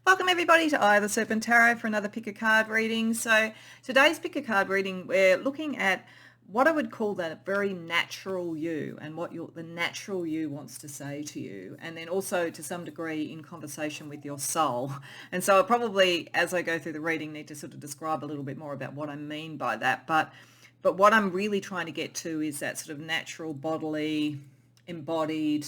Welcome everybody to the Serpent Tarot for another pick a card reading. So today's pick a card reading, we're looking at what I would call that very natural you and what the natural you wants to say to you, and then also to some degree in conversation with your soul. And so I probably, as I go through the reading, need to sort of describe a little bit more about what I mean by that. But what I'm really trying to get to is that sort of natural, bodily, embodied,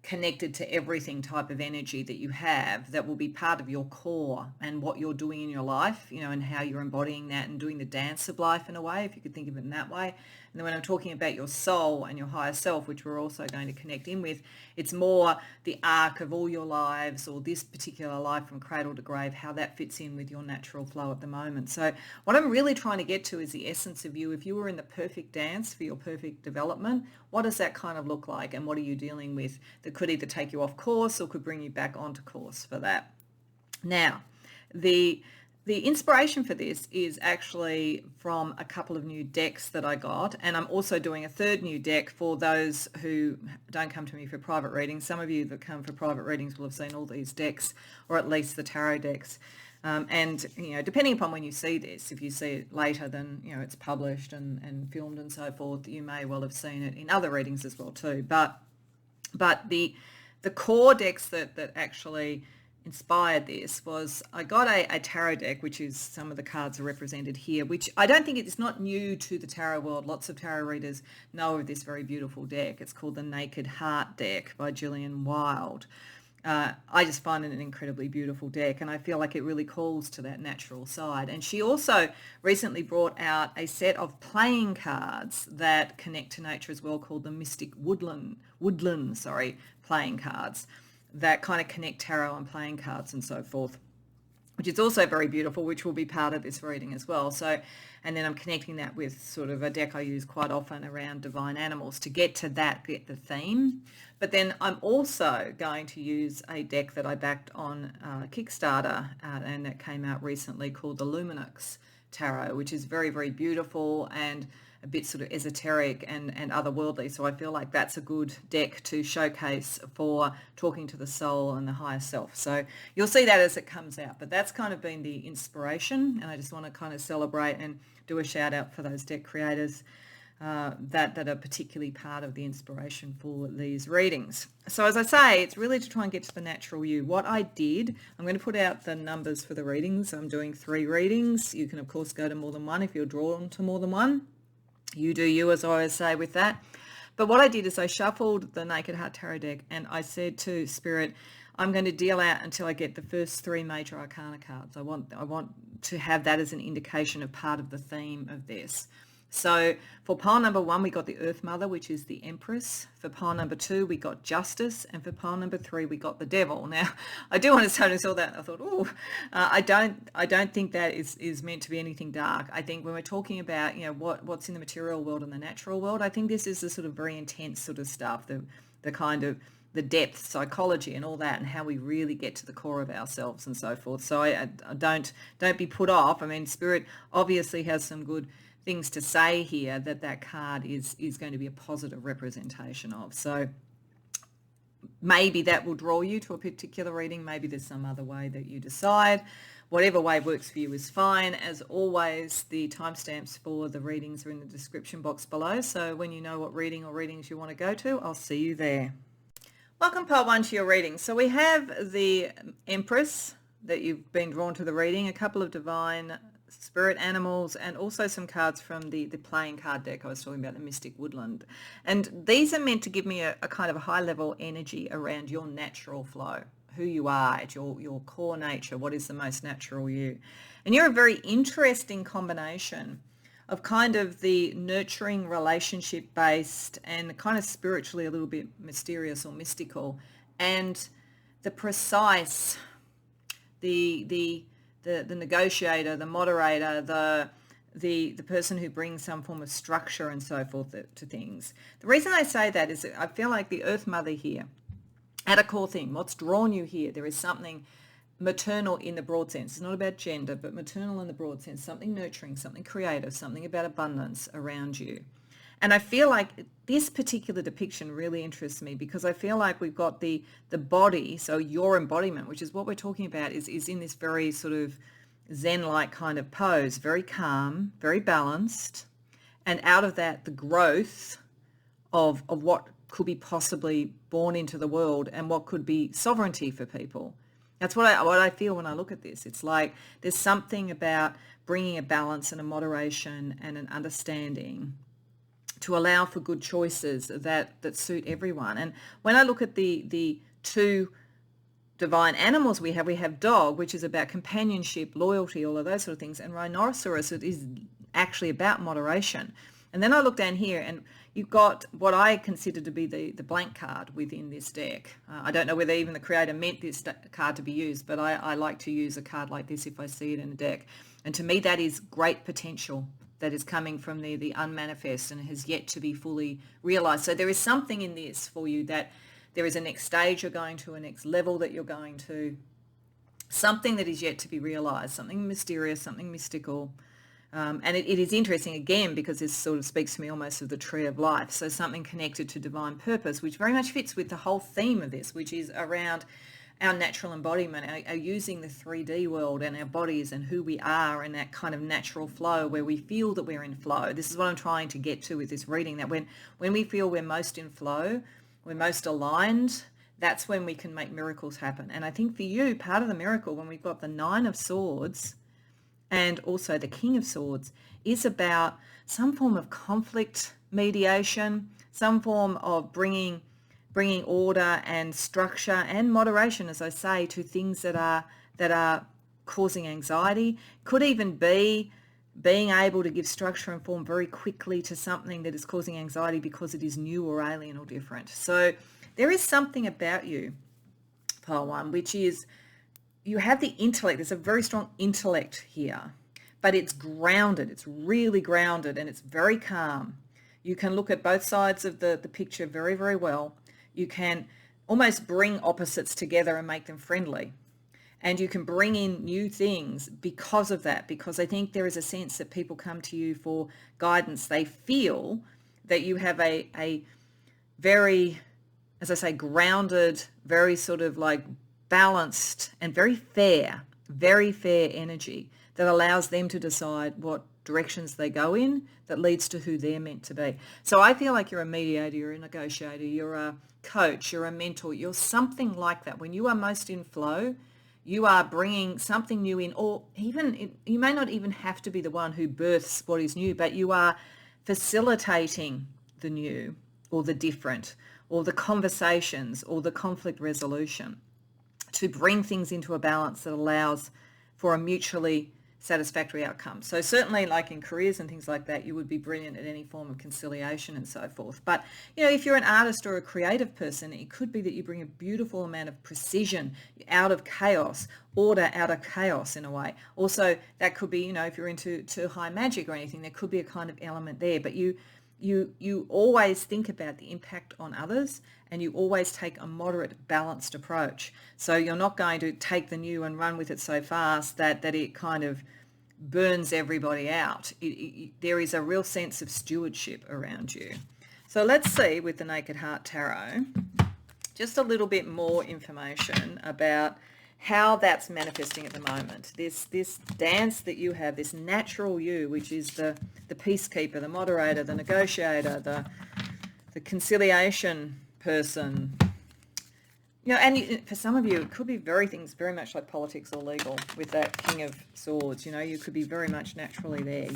connected to everything type of energy that you have that will be part of your core and what you're doing in your life, and how you're embodying that and doing the dance of life in a way, if you could think of it in that way. And then when I'm talking about your soul and your higher self, which we're also going to connect in with, it's more the arc of all your lives, or this particular life from cradle to grave, how that fits in with your natural flow at the moment. So what I'm really trying to get to is the essence of you. If you were in the perfect dance for your perfect development, what does that kind of look like, and what are you dealing with that could either take you off course or could bring you back onto course for that? Now, the inspiration for this is actually from a couple of new decks that I got, and I'm also doing a third new deck for those who don't come to me for private readings. Some of you that come for private readings will have seen all these decks, or at least the tarot decks. And depending upon when you see this, if you see it later than it's published and filmed and so forth, you may well have seen it in other readings as well too. But the core decks that actually inspired this was, I got a tarot deck, which is some of the cards are represented here, which I don't think it's not new to the tarot world. Lots of tarot readers know of this very beautiful deck. It's called the Naked Heart deck by Gillian Wilde. I just find it an incredibly beautiful deck, and I feel like it really calls to that natural side. And she also recently brought out a set of playing cards that connect to nature as well, called the Mystic Woodland playing cards, that kind of connect tarot and playing cards and so forth, which is also very beautiful, which will be part of this reading as well. So, and then I'm connecting that with sort of a deck I use quite often around divine animals to get to that, get the theme. But then I'm also going to use a deck that I backed on Kickstarter, and that came out recently, called the Lunar Tarot, which is very, very beautiful and a bit sort of esoteric and otherworldly. So I feel like that's a good deck to showcase for talking to the soul and the higher self. So you'll see that as it comes out. But that's kind of been the inspiration, and I just want to kind of celebrate and do a shout out for those deck creators that are particularly part of the inspiration for these readings. So as I say, it's really to try and get to the natural you. What I did, I'm going to put out the numbers for the readings. I'm doing 3 readings. You can of course go to more than one if you're drawn to more than one. You do you, as I always say with that. But what I did is I shuffled the Naked Heart Tarot deck, and I said to Spirit, I'm going to deal out until I get the first 3 major arcana cards. I want to have that as an indication of part of the theme of this. So for pile number 1, we got the Earth Mother, which is the Empress. For pile number 2, we got Justice. And for pile number 3, we got the Devil. Now, I do want to say, when I saw that, I thought, I don't think that is meant to be anything dark. I think when we're talking about, what's in the material world and the natural world, I think this is the sort of very intense sort of stuff, the kind of the depth, psychology and all that, and how we really get to the core of ourselves and so forth. So I don't be put off. I mean, Spirit obviously has some good things to say here that card is going to be a positive representation of. So maybe that will draw you to a particular reading. Maybe there's some other way that you decide. Whatever way works for you is fine. As always, the timestamps for the readings are in the description box below. So when you know what reading or readings you want to go to, I'll see you there. Welcome, pile 1, to your reading. So we have the Empress that you've been drawn to the reading, a couple of divine spirit animals, and also some cards from the playing card deck I was talking about, the Mystic Woodland. And these are meant to give me a kind of high level energy around your natural flow, who you are at your core nature, what is the most natural you. And you're a very interesting combination of kind of the nurturing, relationship based and kind of spiritually a little bit mysterious or mystical, and the precise, the negotiator, the moderator, the person who brings some form of structure and so forth to things. The reason I say that is that I feel like the Earth Mother here, at a core thing, what's drawn you here, there is something maternal in the broad sense. It's not about gender, but maternal in the broad sense, something nurturing, something creative, something about abundance around you. And I feel like this particular depiction really interests me because I feel like we've got the body, so your embodiment, which is what we're talking about, is in this very sort of Zen-like kind of pose, very calm, very balanced. And out of that, the growth of what could be possibly born into the world and what could be sovereignty for people. That's what I feel when I look at this. It's like there's something about bringing a balance and a moderation and an understanding to allow for good choices that suit everyone. And when I look at the two divine animals we have dog, which is about companionship, loyalty, all of those sort of things, and rhinoceros, it is actually about moderation. And then I look down here and you've got what I consider to be the blank card within this deck. I don't know whether even the creator meant this card to be used, but I like to use a card like this if I see it in a deck. And to me, that is great potential that is coming from the unmanifest and has yet to be fully realized. So there is something in this for you, that there is a next stage you're going to, a next level that you're going to, something that is yet to be realized, something mysterious, something mystical. And it is interesting, again, because this sort of speaks to me almost of the tree of life. So something connected to divine purpose, which very much fits with the whole theme of this, which is around our natural embodiment, our using the 3D world and our bodies and who we are and that kind of natural flow where we feel that we're in flow. This is what I'm trying to get to with this reading, that when we feel we're most in flow, we're most aligned, that's when we can make miracles happen. And I think for you, part of the miracle, when we've got the 9 of Swords and also the King of Swords, is about some form of conflict mediation, some form of bringing order and structure and moderation, as I say, to things that are causing anxiety. Could even be being able to give structure and form very quickly to something that is causing anxiety because it is new or alien or different. So there is something about you, Pile 1, which is you have the intellect. There's a very strong intellect here, but it's grounded. It's really grounded and it's very calm. You can look at both sides of the picture very, very well. You can almost bring opposites together and make them friendly. And you can bring in new things because of that, because I think there is a sense that people come to you for guidance. They feel that you have a very, as I say, grounded, very sort of like balanced and very fair energy that allows them to decide what directions they go in, that leads to who they're meant to be. So I feel like you're a mediator, you're a negotiator, you're a coach, you're a mentor, you're something like that. When you are most in flow, you are bringing something new in, or even you may not even have to be the one who births what is new, but you are facilitating the new or the different or the conversations or the conflict resolution to bring things into a balance that allows for a mutually satisfactory outcome. So certainly, like in careers and things like that, you would be brilliant at any form of conciliation and so forth. But, you know, if you're an artist or a creative person, it could be that you bring a beautiful amount of precision out of chaos, order out of chaos in a way. Also, that could be, you know, if you're into high magic or anything, there could be a kind of element there. But you always think about the impact on others, and you always take a moderate, balanced approach. So you're not going to take the new and run with it so fast that it kind of burns everybody out. There is a real sense of stewardship around you. So let's see with the Naked Heart Tarot, just a little bit more information about how that's manifesting at the moment. This dance that you have, this natural you, which is the peacekeeper, the moderator, the negotiator, the conciliation person. You know, and for some of you, it could be very much like politics or legal with that King of Swords. You know, you could be very much naturally there.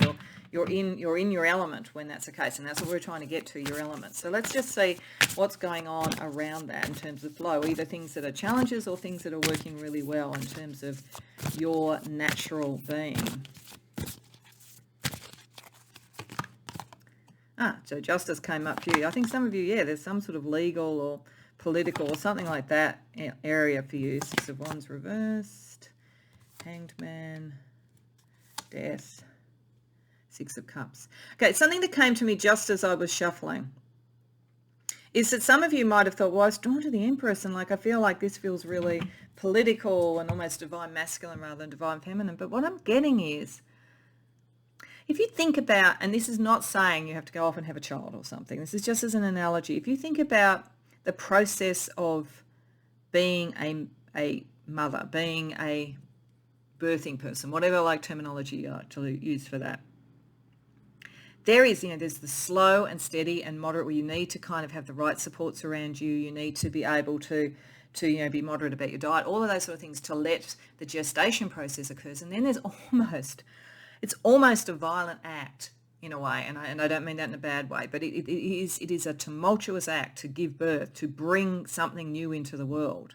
You're in your element when that's the case, and that's what we're trying to get to, your element. So let's just see what's going on around that in terms of flow, either things that are challenges or things that are working really well in terms of your natural being. So justice came up for you. I think some of you, yeah, there's some sort of legal or political or something like that area for you. 6 of Wands reversed, Hanged Man, Death, 6 of Cups. Okay, something that came to me just as I was shuffling is that some of you might have thought, well, I was drawn to the Empress and like I feel like this feels really political and almost divine masculine rather than divine feminine. But what I'm getting is if you think about, and this is not saying you have to go off and have a child or something, this is just as an analogy. If you think about the process of being a mother, being a birthing person, whatever like terminology you like to use for that, there is, there's the slow and steady and moderate where you need to kind of have the right supports around you. You need to be able to be moderate about your diet, all of those sort of things to let the gestation process occurs. And then there's it's almost a violent act in a way. And I don't mean that in a bad way, but it is a tumultuous act to give birth, to bring something new into the world.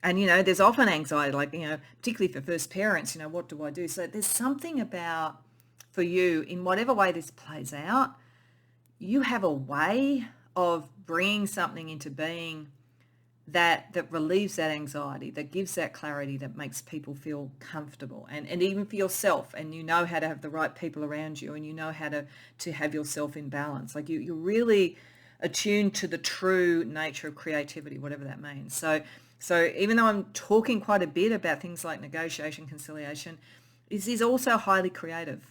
And, there's often anxiety, like, particularly for first parents, what do I do? So there's something about, for you, in whatever way this plays out, you have a way of bringing something into being that relieves that anxiety, that gives that clarity, that makes people feel comfortable, and even for yourself, and how to have the right people around you, and how to have yourself in balance. Like you're really attuned to the true nature of creativity, whatever that means. So even though I'm talking quite a bit about things like negotiation, conciliation, this is also highly creative.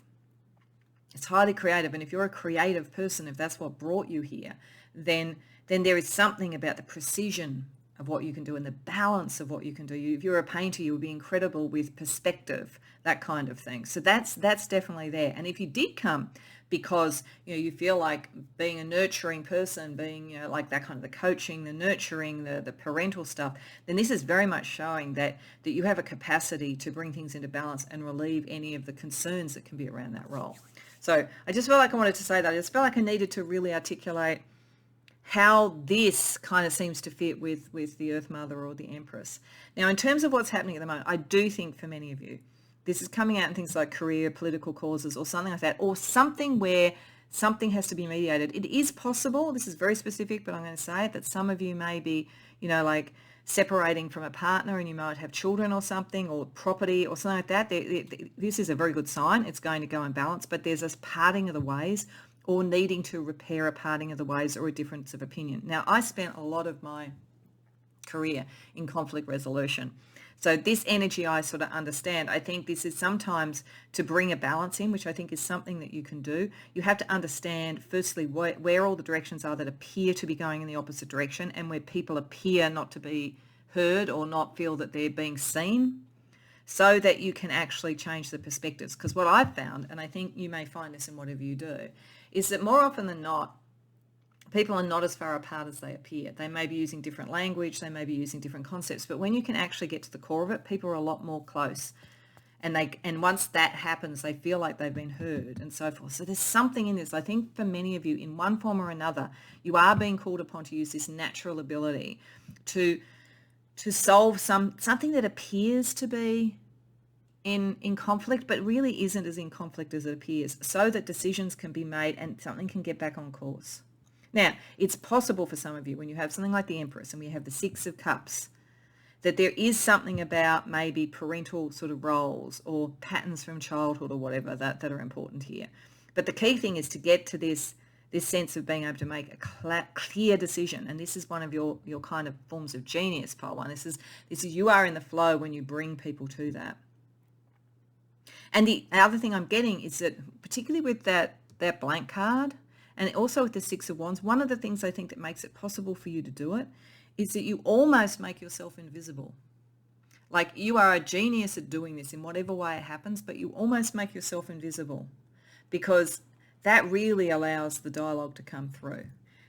It's highly creative. And if you're a creative person, if that's what brought you here, then there is something about the precision of what you can do and the balance of what you can do. If you're a painter, you would be incredible with perspective, that kind of thing. So that's definitely there. And if you did come because, you feel like being a nurturing person, being, like that kind of the coaching, the nurturing, the parental stuff, then this is very much showing that you have a capacity to bring things into balance and relieve any of the concerns that can be around that role. So I just felt like I wanted to say that. I just felt like I needed to really articulate how this kind of seems to fit with the Earth Mother or the Empress. Now, in terms of what's happening at the moment, I do think for many of you, this is coming out in things like career, political causes, or something like that, or something where something has to be mediated. It is possible, this is very specific, but I'm going to say it, that some of you may be, like separating from a partner and you might have children or something, or property or something like that. This is a very good sign. It's going to go in balance, but there's this parting of the ways, or needing to repair a parting of the ways, or a difference of opinion. Now, I spent a lot of my career in conflict resolution. So this energy I sort of understand. I think this is sometimes to bring a balance in, which I think is something that you can do. You have to understand, firstly, where all the directions are that appear to be going in the opposite direction, and where people appear not to be heard or not feel that they're being seen, so that you can actually change the perspectives. Because what I've found, and I think you may find this in whatever you do, is that more often than not, people are not as far apart as they appear. They may be using different language, they may be using different concepts, but when you can actually get to the core of it, people are a lot more close. And once that happens, they feel like they've been heard and so forth. So there's something in this. I think for many of you, in one form or another, you are being called upon to use this natural ability to solve something that appears to be in conflict, but really isn't as in conflict as it appears, so that decisions can be made and something can get back on course. Now, it's possible for some of you, when you have something like the Empress and we have the Six of Cups, that there is something about maybe parental sort of roles or patterns from childhood or whatever that are important here. But the key thing is to get to this sense of being able to make a clear decision. And this is one of your kind of forms of genius, Pole One. This is you are in the flow when you bring people to that. And the other thing I'm getting is that, particularly with that blank card, and also with the Six of Wands, one of the things I think that makes it possible for you to do it is that you almost make yourself invisible. Like, you are a genius at doing this in whatever way it happens, but you almost make yourself invisible, because that really allows the dialogue to come through.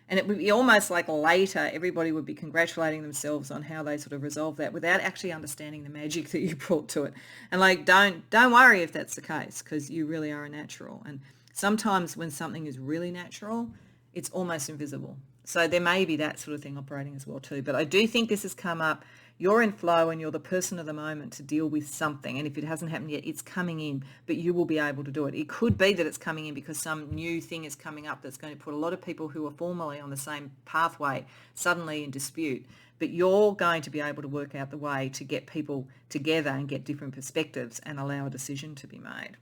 And it would be almost like later everybody would be congratulating themselves on how they sort of resolved that without actually understanding the magic that you brought to it. And like, don't worry if that's the case, because you really are a natural. And sometimes when something is really natural, it's almost invisible. So there may be that sort of thing operating as well too. But I do think this has come up. You're in flow and you're the person of the moment to deal with something. And if it hasn't happened yet, it's coming in, but you will be able to do it. It could be that it's coming in because some new thing is coming up that's going to put a lot of people who are formerly on the same pathway suddenly in dispute. But you're going to be able to work out the way to get people together and get different perspectives and allow a decision to be made.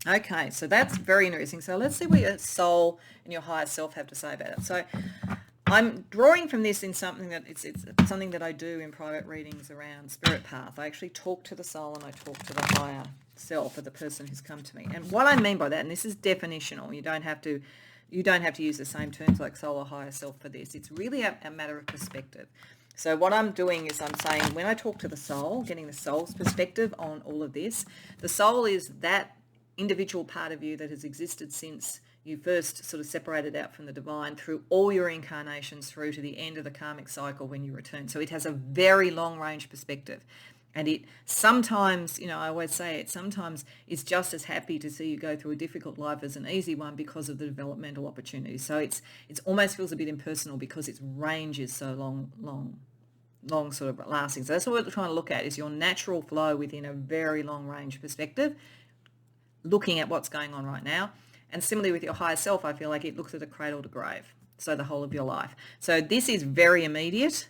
Okay, so that's very interesting. So let's see what your soul and your higher self have to say about it. So I'm drawing from this in something that it's something that I do in private readings around spirit path. I actually talk to the soul and I talk to the higher self of the person who's come to me. And what I mean by that, and this is definitional, you don't have to use the same terms like soul or higher self for this. It's really a matter of perspective. So what I'm doing is I'm saying when I talk to the soul, getting the soul's perspective on all of this, the soul is that individual part of you that has existed since you first sort of separated out from the divine through all your incarnations through to the end of the karmic cycle when you return. So it has a very long range perspective. And it sometimes, I always say it, sometimes it's just as happy to see you go through a difficult life as an easy one because of the developmental opportunities. So it's almost feels a bit impersonal because its range is so long sort of lasting. So that's what we're trying to look at, is your natural flow within a very long range perspective, looking at what's going on right now. And similarly with your higher self, I feel like it looks at a cradle to grave, so the whole of your life. So this is very immediate.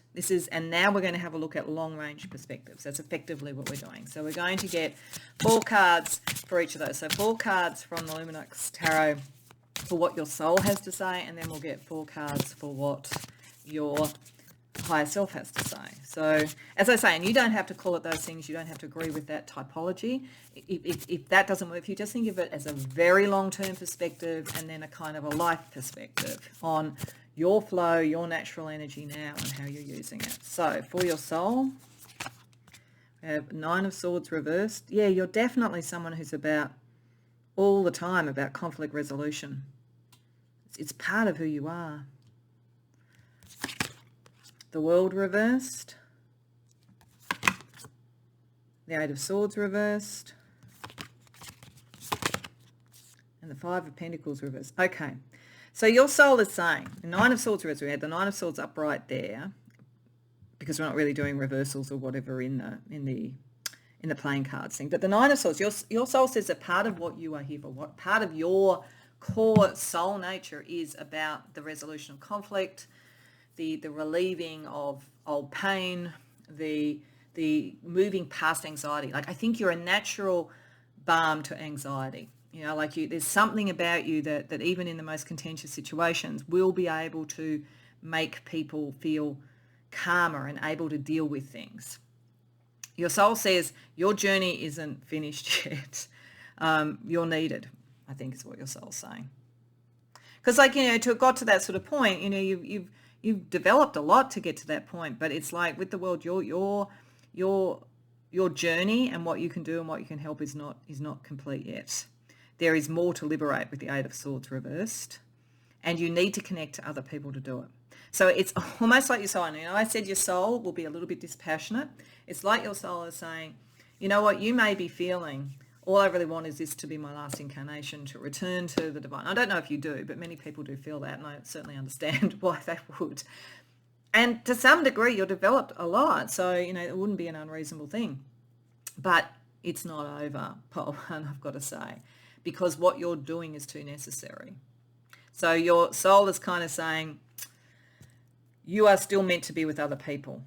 And now we're going to have a look at long range perspectives. That's effectively what we're doing. So we're going to get 4 cards for each of those. So 4 cards from the Lunar Tarot for what your soul has to say, and then we'll get 4 cards for what your higher self has to say. So as I say, and you don't have to call it those things, you don't have to agree with that typology. If that doesn't work, if you just think of it as a very long-term perspective and then a kind of a life perspective on your flow, your natural energy now and how you're using it. So for your soul, we have 9 of Swords reversed. Yeah, you're definitely someone who's about all the time about conflict resolution. It's part of who you are. The World reversed, the 8 of Swords reversed, and the 5 of Pentacles reversed. Okay, so your soul is saying, the 9 of Swords reversed, we had the 9 of Swords upright there, because we're not really doing reversals or whatever in the playing cards thing. But the 9 of Swords, your soul says that part of what you are here for, what part of your core soul nature is about the resolution of conflict, the relieving of old pain, the moving past anxiety. Like, I think you're a natural balm to anxiety. There's something about you that even in the most contentious situations will be able to make people feel calmer and able to deal with things. Your soul says your journey isn't finished yet. You're needed, I think is what your soul's saying. Because to have got to that sort of point, you've developed a lot to get to that point, but it's like with the world, your journey and what you can do and what you can help is not complete yet. There is more to liberate with the 8 of Swords reversed, and you need to connect to other people to do it. So it's almost like your soul. I said your soul will be a little bit dispassionate. It's like your soul is saying, you know what, you may be feeling, all I really want is this to be my last incarnation, to return to the divine. I don't know if you do, but many people do feel that, and I certainly understand why they would. And to some degree, you're developed a lot, so, it wouldn't be an unreasonable thing. But it's not over, Paul, and I've got to say, because what you're doing is too necessary. So your soul is kind of saying, you are still meant to be with other people.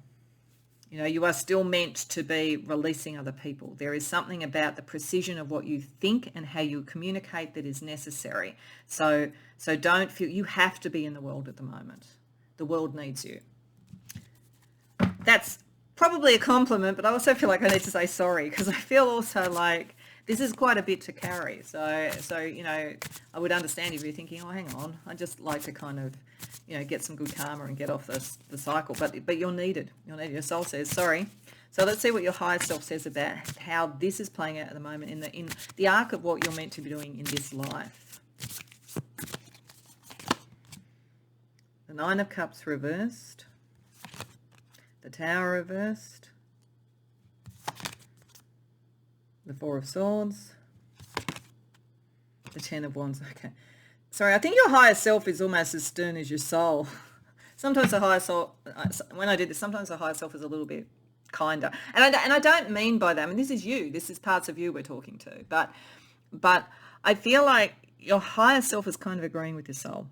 You are still meant to be releasing other people. There is something about the precision of what you think and how you communicate that is necessary. So don't feel you have to be in the world at the moment. The world needs you. That's probably a compliment, but I also feel like I need to say sorry, because I feel also like this is quite a bit to carry. So I would understand if you're thinking, oh, hang on, I just like to kind of get some good karma and get off the cycle. But you're needed. You're needed. Your soul says, sorry. So let's see what your higher self says about how this is playing out at the moment in the arc of what you're meant to be doing in this life. The 9 of Cups reversed. The Tower reversed. The 4 of Swords. The 10 of Wands. Okay. Sorry, I think your higher self is almost as stern as your soul. Sometimes the higher soul, when I did this, sometimes the higher self is a little bit kinder. And I don't mean by that, this is you. This is parts of you we're talking to. But I feel like your higher self is kind of agreeing with your soul.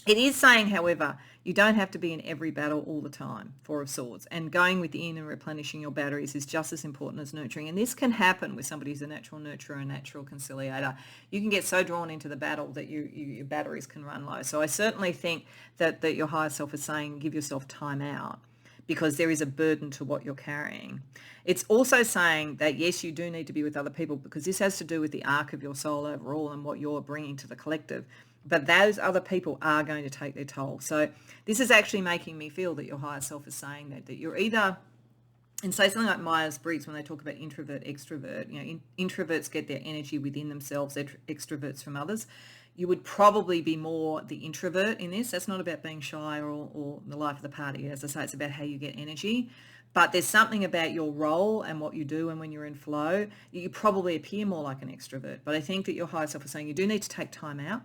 It is saying, however, You don't have to be in every battle all the time, Four of Swords. And going within and replenishing your batteries is just as important as nurturing. And this can happen with somebody who's a natural nurturer, a natural conciliator. You can get so drawn into the battle that your batteries can run low. So I certainly think that your higher self is saying give yourself time out, because there is a burden to what you're carrying. It's also saying that, yes, you do need to be with other people, because this has to do with the arc of your soul overall and what you're bringing to the collective. But those other people are going to take their toll. So this is actually making me feel that your higher self is saying that you're either, and say something like Myers-Briggs when they talk about introvert, extrovert, introverts get their energy within themselves, they're extroverts from others. You would probably be more the introvert in this. That's not about being shy or the life of the party. As I say, it's about how you get energy. But there's something about your role and what you do, and when you're in flow, you probably appear more like an extrovert. But I think that your higher self is saying you do need to take time out.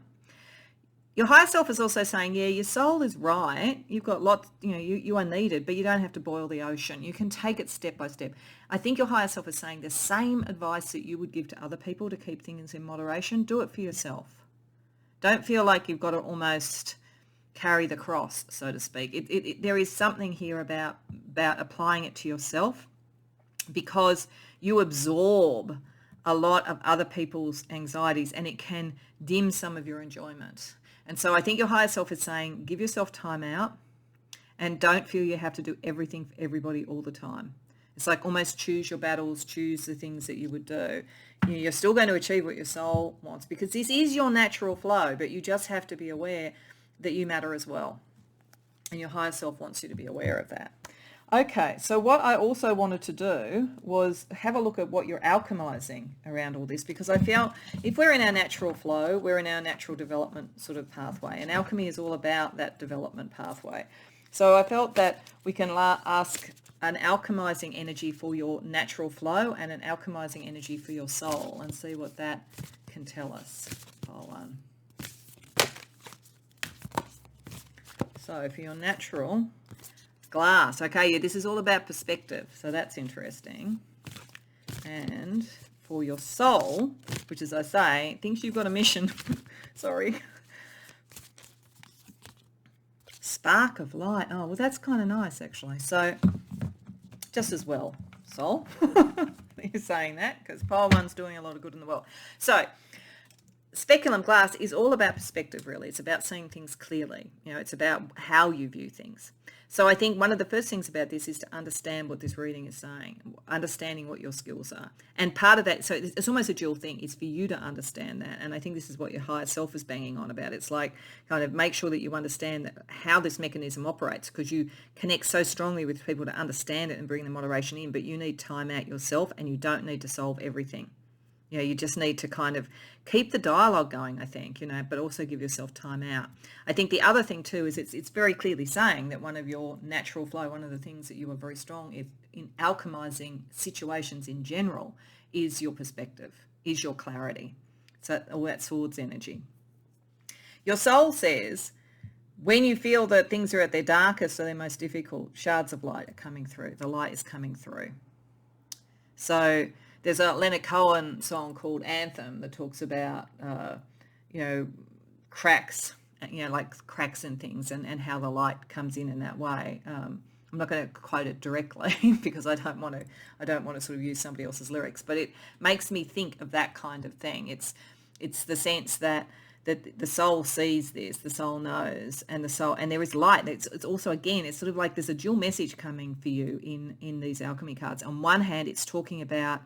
Your higher self is also saying, yeah, your soul is right. You've got lots, you are needed, but you don't have to boil the ocean. You can take it step by step. I think your higher self is saying the same advice that you would give to other people to keep things in moderation, do it for yourself. Don't feel like you've got to almost carry the cross, so to speak. There is something here about applying it to yourself, because you absorb a lot of other people's anxieties and it can dim some of your enjoyment. And so I think your higher self is saying give yourself time out and don't feel you have to do everything for everybody all the time. It's like almost choose your battles, choose the things that you would do. You're still going to achieve what your soul wants, because this is your natural flow, but you just have to be aware that you matter as well. And your higher self wants you to be aware of that. Okay, so what I also wanted to do was have a look at what you're alchemizing around all this, because I feel if we're in our natural flow, we're in our natural development sort of pathway, and alchemy is all about that development pathway. So I felt that we can ask an alchemizing energy for your natural flow and an alchemizing energy for your soul, and see what that can tell us. Hold on. So for your natural glass, okay, yeah, this is all about perspective, so that's interesting. And for your soul, which, as I say, thinks you've got a mission, sorry, spark of light. Oh, well, that's kind of nice, actually. So just as well, soul, you're saying that, because pile one's doing a lot of good in the world. So speculum glass is all about perspective, really. It's about seeing things clearly. It's about how you view things. So I think one of the first things about this is to understand what this reading is saying, understanding what your skills are. And part of that, so it's almost a dual thing. It's for you to understand that. And I think this is what your higher self is banging on about. It's like kind of make sure that you understand how this mechanism operates, because you connect so strongly with people to understand it and bring the moderation in, but you need time out yourself, and you don't need to solve everything. You just need to kind of keep the dialogue going, I think, but also give yourself time out. I think the other thing too is it's very clearly saying that one of your natural flow, one of the things that you are very strong in alchemizing situations in general, is your perspective, is your clarity. So all that swords energy. Your soul says, when you feel that things are at their darkest or their most difficult, shards of light are coming through. The light is coming through. So there's a Leonard Cohen song called Anthem that talks about, cracks, like cracks and things, and how the light comes in that way. I'm not going to quote it directly because I don't want to sort of use somebody else's lyrics, but it makes me think of that kind of thing. It's the sense that the soul sees this, the soul knows, and there is light. It's also, again, it's sort of like there's a dual message coming for you in these alchemy cards. On one hand, it's talking about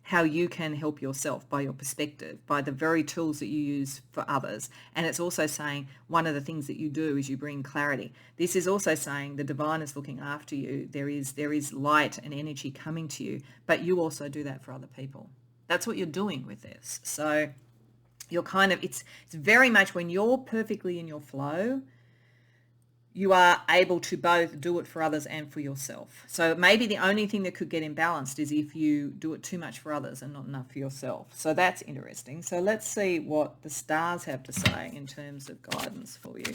how you can help yourself by your perspective, by the very tools that you use for others. And it's also saying one of the things that you do is you bring clarity. This is also saying the divine is looking after you. There is light and energy coming to you, but you also do that for other people. That's what you're doing with this. So you're kind of, it's very much when you're perfectly in your flow, you are able to both do it for others and for yourself. So maybe the only thing that could get imbalanced is if you do it too much for others and not enough for yourself. So that's interesting. So let's see what the stars have to say in terms of guidance for you.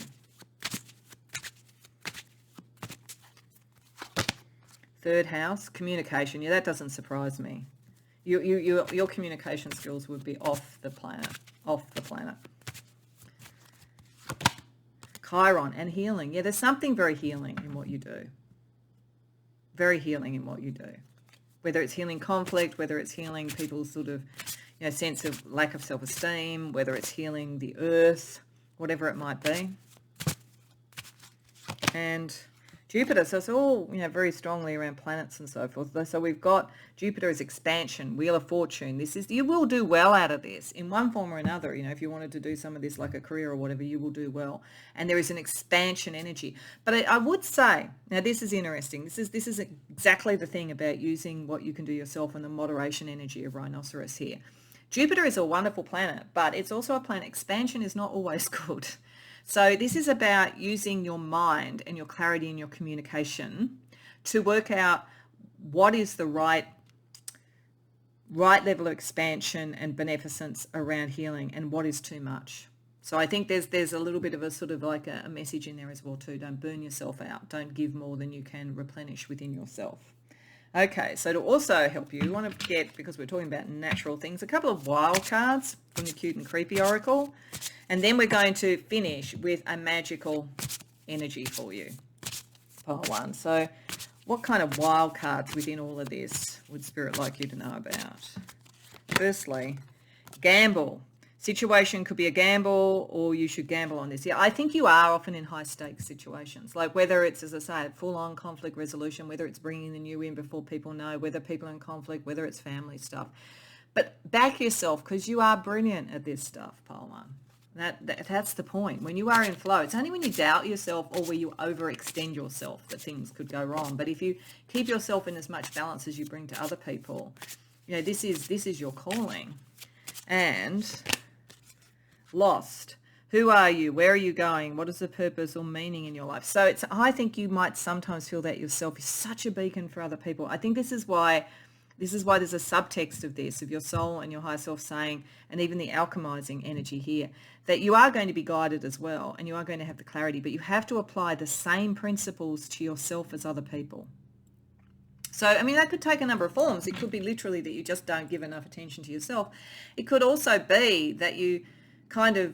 Third house, communication. Yeah, that doesn't surprise me. Your communication skills would be off the planet. Chiron and healing. Yeah, there's something very healing in what you do. Very healing in what you do. Whether it's healing conflict, whether it's healing people's sort of, sense of lack of self-esteem, whether it's healing the earth, whatever it might be. And Jupiter, so it's all, very strongly around planets and so forth. So we've got Jupiter as expansion, Wheel of Fortune. You will do well out of this in one form or another. If you wanted to do some of this like a career or whatever, you will do well. And there is an expansion energy. But I would say, now this is interesting. This is exactly the thing about using what you can do yourself and the moderation energy of Rhinoceros here. Jupiter is a wonderful planet, but it's also a planet. Expansion is not always good. So this is about using your mind and your clarity in your communication to work out what is the right level of expansion and beneficence around healing and what is too much. So I think there's a little bit of a sort of like a message in there as well too. Don't burn yourself out. Don't give more than you can replenish within yourself. Okay, so to also help you, want to get, because we're talking about natural things, a couple of wild cards from the Cute and Creepy Oracle. And then we're going to finish with a magical energy for you, pile one. So what kind of wild cards within all of this would Spirit like you to know about? Firstly, gamble. Situation could be a gamble, or you should gamble on this. Yeah, I think you are often in high stakes situations, like whether it's, as I say, full-on conflict resolution, whether it's bringing the new in before people know, whether people are in conflict, whether it's family stuff. But back yourself, because you are brilliant at this stuff, pile one. That's the point. When you are in flow, it's only when you doubt yourself or where you overextend yourself that things could go wrong. But if you keep yourself in as much balance as you bring to other people, this is your calling. And lost. Who are you? Where are you going? What is the purpose or meaning in your life? So I think you might sometimes feel that yourself. You're such a beacon for other people. I think this is why there's a subtext of this, of your soul and your higher self saying, and even the alchemizing energy here, that you are going to be guided as well, and you are going to have the clarity, but you have to apply the same principles to yourself as other people. So, that could take a number of forms. It could be literally that you just don't give enough attention to yourself. It could also be that you kind of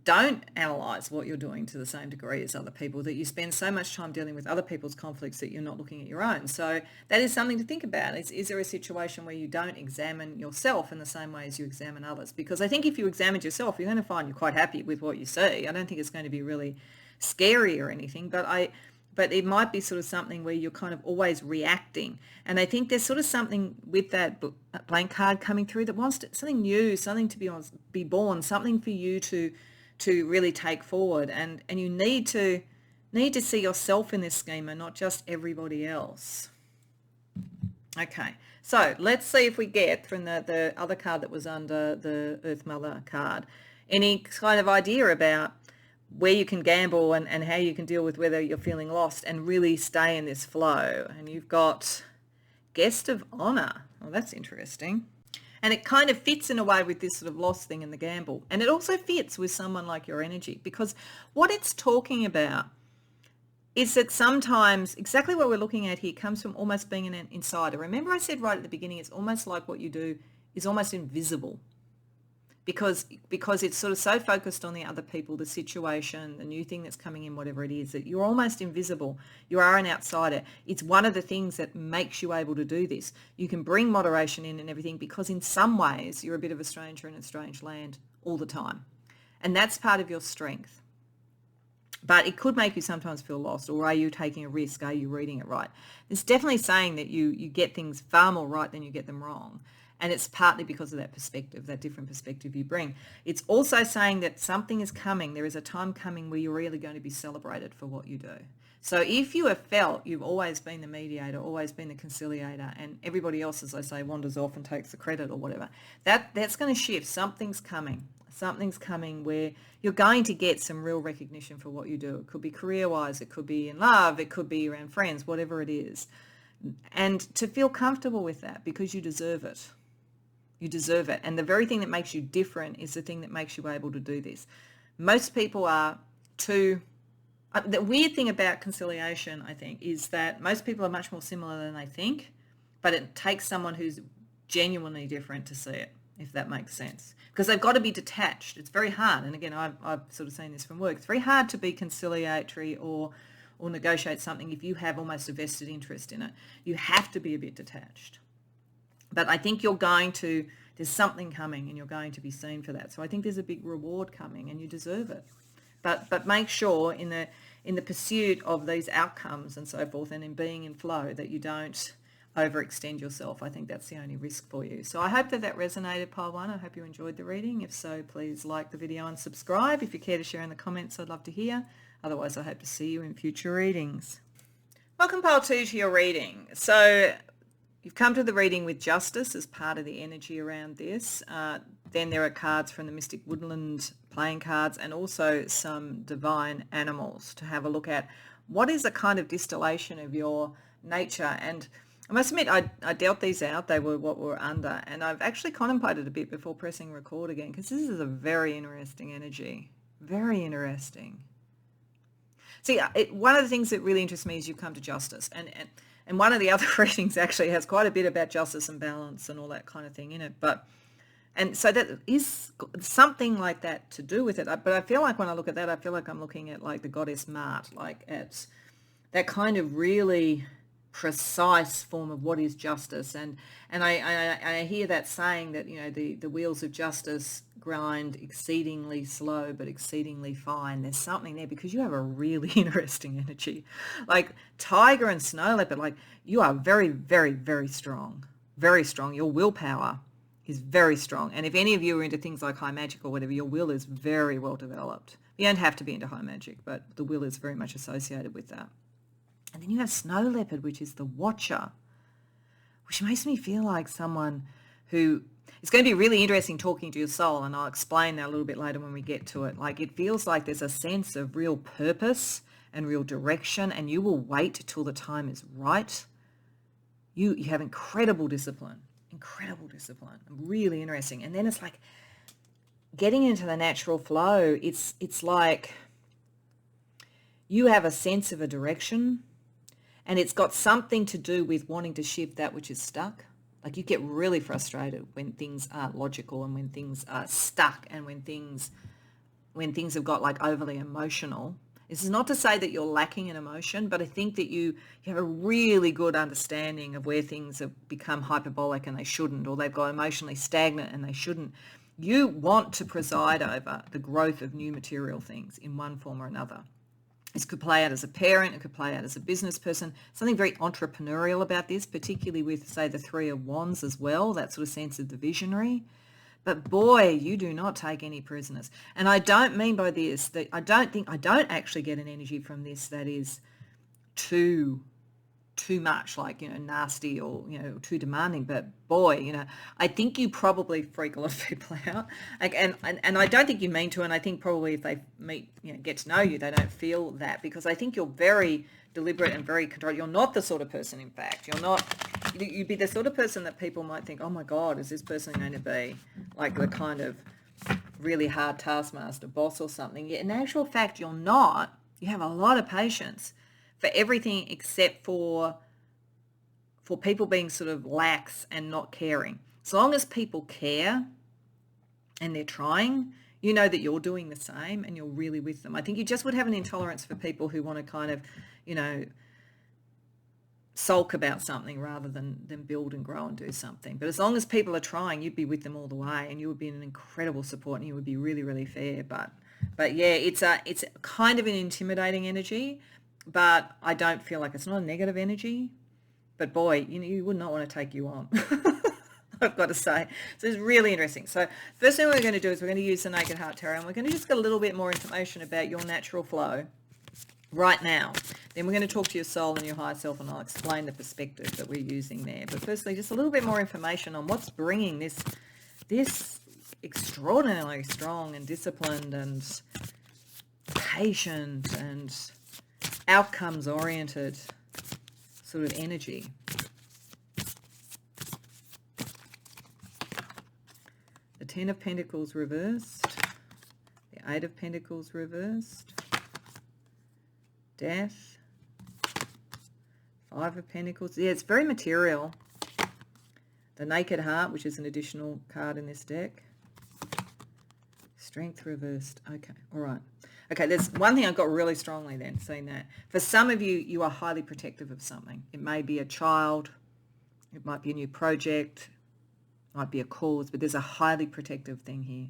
don't analyze what you're doing to the same degree as other people, that you spend so much time dealing with other people's conflicts that you're not looking at your own. So that is something to think about. Is there a situation where you don't examine yourself in the same way as you examine others? Because I think if you examine yourself, you're going to find you're quite happy with what you see. I don't think it's going to be really scary or anything, but it might be sort of something where you're kind of always reacting. And I think there's sort of something with that blank card coming through that wants something new, something to be born, something for you to really take forward. And you need to see yourself in this schema, not just everybody else. Okay, so let's see if we get from the other card that was under the Earth Mother card, any kind of idea about where you can gamble and how you can deal with whether you're feeling lost and really stay in this flow. And you've got Guest of Honor. Well, that's interesting. And it kind of fits in a way with this sort of lost thing in the gamble. And it also fits with someone like your energy, because what it's talking about is that sometimes exactly what we're looking at here comes from almost being an insider. Remember I said right at the beginning, it's almost like what you do is almost invisible. Because it's sort of so focused on the other people, the situation, the new thing that's coming in, whatever it is, that you're almost invisible. You are an outsider. It's one of the things that makes you able to do this. You can bring moderation in and everything because in some ways you're a bit of a stranger in a strange land all the time. And that's part of your strength. But it could make you sometimes feel lost, or are you taking a risk? Are you reading it right? It's definitely saying that you get things far more right than you get them wrong. And it's partly because of that perspective, that different perspective you bring. It's also saying that something is coming. There is a time coming where you're really going to be celebrated for what you do. So if you have felt you've always been the mediator, always been the conciliator, and everybody else, as I say, wanders off and takes the credit or whatever, that's going to shift. Something's coming. Something's coming where you're going to get some real recognition for what you do. It could be career-wise, it could be in love, it could be around friends, whatever it is. And to feel comfortable with that because you deserve it. You deserve it. And the very thing that makes you different is the thing that makes you able to do this. Most people are too... the weird thing about conciliation, I think, is that most people are much more similar than they think, but it takes someone who's genuinely different to see it. if that makes sense. Because they've got to be detached. It's very hard. And again, I've sort of seen this from work. It's very hard to be conciliatory or negotiate something if you have almost a vested interest in it. You have to be a bit detached. But I think there's something coming and you're going to be seen for that. So I think there's a big reward coming and you deserve it. But make sure in the pursuit of these outcomes and so forth, and in being in flow, that you don't overextend yourself. I think that's the only risk for you. So I hope that resonated, pile one. I hope you enjoyed the reading. If so, please like the video and subscribe. If you care to share in the comments, I'd love to hear. Otherwise, I hope to see you in future readings. Welcome, pile two, to your reading. So you've come to the reading with justice as part of the energy around this. Then there are cards from the Mystic Woodland playing cards and also some divine animals to have a look at. What is a kind of distillation of your nature? And I must admit, I dealt these out. They were what we're under. And I've actually contemplated a bit before pressing record again, because this is a very interesting energy. Very interesting. See, one of the things that really interests me is you come to justice. And one of the other readings actually has quite a bit about justice and balance and all that kind of thing in it. And so that is something like that to do with it. But I feel like when I look at that, I feel like I'm looking at like the goddess Mart, like at that kind of really precise form of what is justice. And I hear that saying that, you know, the wheels of justice grind exceedingly slow but exceedingly fine. There's something there because you have a really interesting energy. Like tiger and snow leopard, like you are very, very, very strong. Very strong. Your willpower is very strong. And if any of you are into things like high magic or whatever, your will is very well developed. You don't have to be into high magic, but the will is very much associated with that. And then you have snow leopard, which is the watcher, which makes me feel like someone who... It's going to be really interesting talking to your soul, and I'll explain that a little bit later when we get to it. Like, it feels like there's a sense of real purpose and real direction, and you will wait till the time is right. You have incredible discipline, really interesting. And then it's like getting into the natural flow. It's like you have a sense of a direction, and it's got something to do with wanting to shift that which is stuck. Like you get really frustrated when things aren't logical and when things are stuck and when things have got like overly emotional. This is not to say that you're lacking in emotion, but I think that you have a really good understanding of where things have become hyperbolic and they shouldn't, or they've got emotionally stagnant and they shouldn't. You want to preside over the growth of new material things in one form or another. This could play out as a parent, it could play out as a business person. Something very entrepreneurial about this, particularly with, say, the Three of Wands as well, that sort of sense of the visionary. But boy, you do not take any prisoners. And I don't mean by this that I don't actually get an energy from this that is too much, like, you know, nasty or, you know, too demanding. But boy, you know, I think you probably freak a lot of people out. Like, and I don't think you mean to, and I think probably if they meet, you know, get to know you, they don't feel that, because I think you're very deliberate and very controlled. You're not the sort of person, in fact, you'd be the sort of person that people might think, oh my God, is this person going to be like the kind of really hard taskmaster boss or something? Yet in actual fact, you're not. You have a lot of patience for everything except for people being sort of lax and not caring. As long as people care and they're trying, you know that you're doing the same and you're really with them. I think you just would have an intolerance for people who want to kind of, you know, sulk about something rather than build and grow and do something. But as long as people are trying, you'd be with them all the way and you would be an incredible support and you would be really, really fair. But yeah, it's kind of an intimidating energy, but I don't feel like it's not a negative energy. But boy, you know, you would not want to take you on. I've got to say. So it's really interesting. So first thing we're going to do is we're going to use the Naked Heart Tarot, and we're going to just get a little bit more information about your natural flow right now. Then we're going to talk to your soul and your higher self, and I'll explain the perspective that we're using there. But firstly, just a little bit more information on what's bringing this extraordinarily strong and disciplined and patient and outcomes-oriented sort of energy. The Ten of Pentacles reversed, the Eight of Pentacles reversed, Death, Five of Pentacles. Yeah, it's very material. The Naked Heart, which is an additional card in this deck. Strength reversed. Okay, all right. Okay, there's one thing I've got really strongly then, seeing that. For some of you, you are highly protective of something. It may be a child, it might be a new project, it might be a cause, but there's a highly protective thing here.